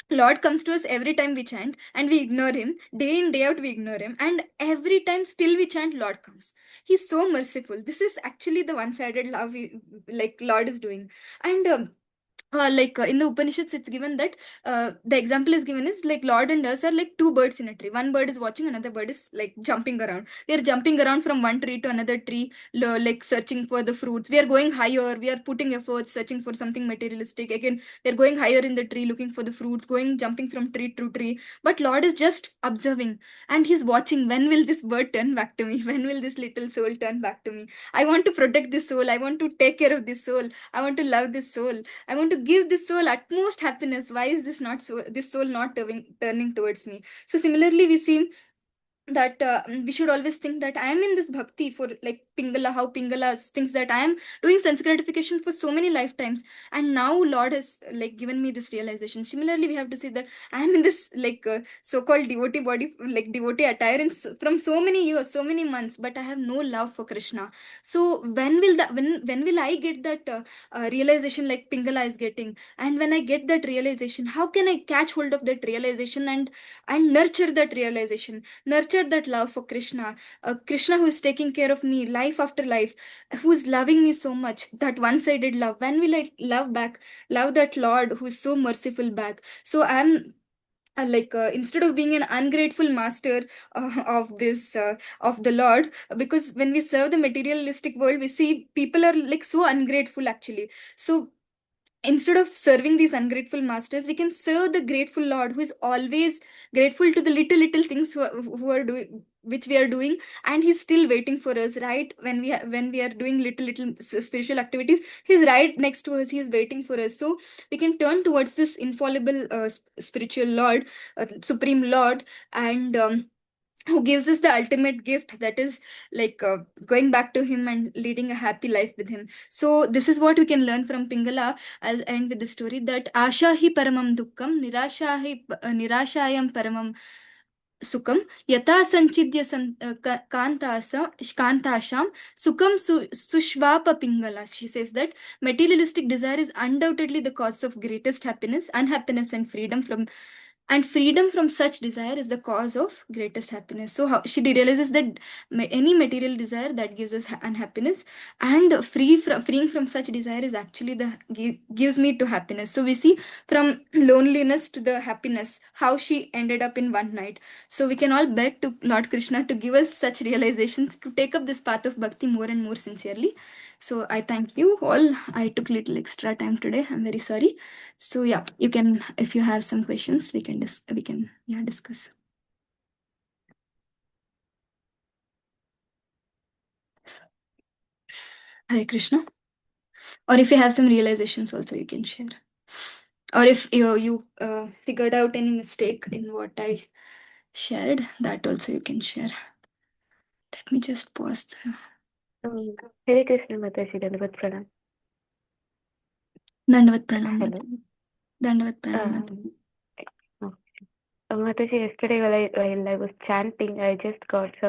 Lord comes to us every time we chant, and we ignore him. Day in, day out, we ignore him. And every time still we chant, Lord comes. He's so merciful. This is actually the one-sided love like Lord is doing. And in the Upanishads, it's given that the example is given is like Lord and us are like two birds in a tree. One bird is watching, another bird is like jumping around. We are jumping around from one tree to another tree, like searching for the fruits. We are going higher. We are putting efforts, searching for something materialistic. Again, we are going higher in the tree, looking for the fruits, jumping from tree to tree. But Lord is just observing, and He's watching. When will this bird turn back to me? When will this little soul turn back to me? I want to protect this soul. I want to take care of this soul. I want to love this soul. I want to give this soul utmost happiness. Why is this soul not turning towards me? So similarly, we see that we should always think that I am in this bhakti for like Pingala, how Pingala thinks that I am doing sense gratification for so many lifetimes, and now Lord has like given me this realization. Similarly, we have to see that I am in this so-called devotee body, like devotee attire from so many years, so many months, but I have no love for Krishna. So when will I get that realization like Pingala is getting? And when I get that realization, how can I catch hold of that realization and nurture that realization, nurture that love for Krishna, Krishna who is taking care of me life after life, who is loving me so much, that one-sided love. When will I love back, love that Lord who is so merciful back? So I'm instead of being an ungrateful master of the Lord, because when we serve the materialistic world, we see people are like so ungrateful actually. So instead of serving these ungrateful masters, we can serve the grateful Lord, who is always grateful to the little things who are doing, which we are doing, and he's still waiting for us, right? When we are doing little spiritual activities, he's right next to us, he's waiting for us. So we can turn towards this infallible spiritual Lord, supreme Lord, and who gives us the ultimate gift, that is like going back to him and leading a happy life with him. So this is what we can learn from Pingala. I'll end with the story that asha hi paramam dukkam nirashayam paramam sukam yata sanchidya kantasham sukam sushvapa Pingala. She says that materialistic desire is undoubtedly the cause of greatest happiness, unhappiness, and freedom from such desire is the cause of greatest happiness. So how she realizes that any material desire that gives us unhappiness, and freeing from such desire is actually gives me to happiness. So we see from loneliness to the happiness how she ended up in one night. So we can all beg to Lord Krishna to give us such realizations, to take up this path of bhakti more and more sincerely. So I thank you all. I took little extra time today, I'm very sorry. So yeah, you can, if you have some questions, we can yeah, discuss. Hare Krishna. Or if you have some realizations also, you can share. Or if you figured out any mistake in what I shared, that also you can share. Let me just pause. Hare Krishna Mataji, Dandavat Pranam. Dandavat Pranam. Hello. Dandavat Pranam. Mataji, yesterday while I was chanting, I just got some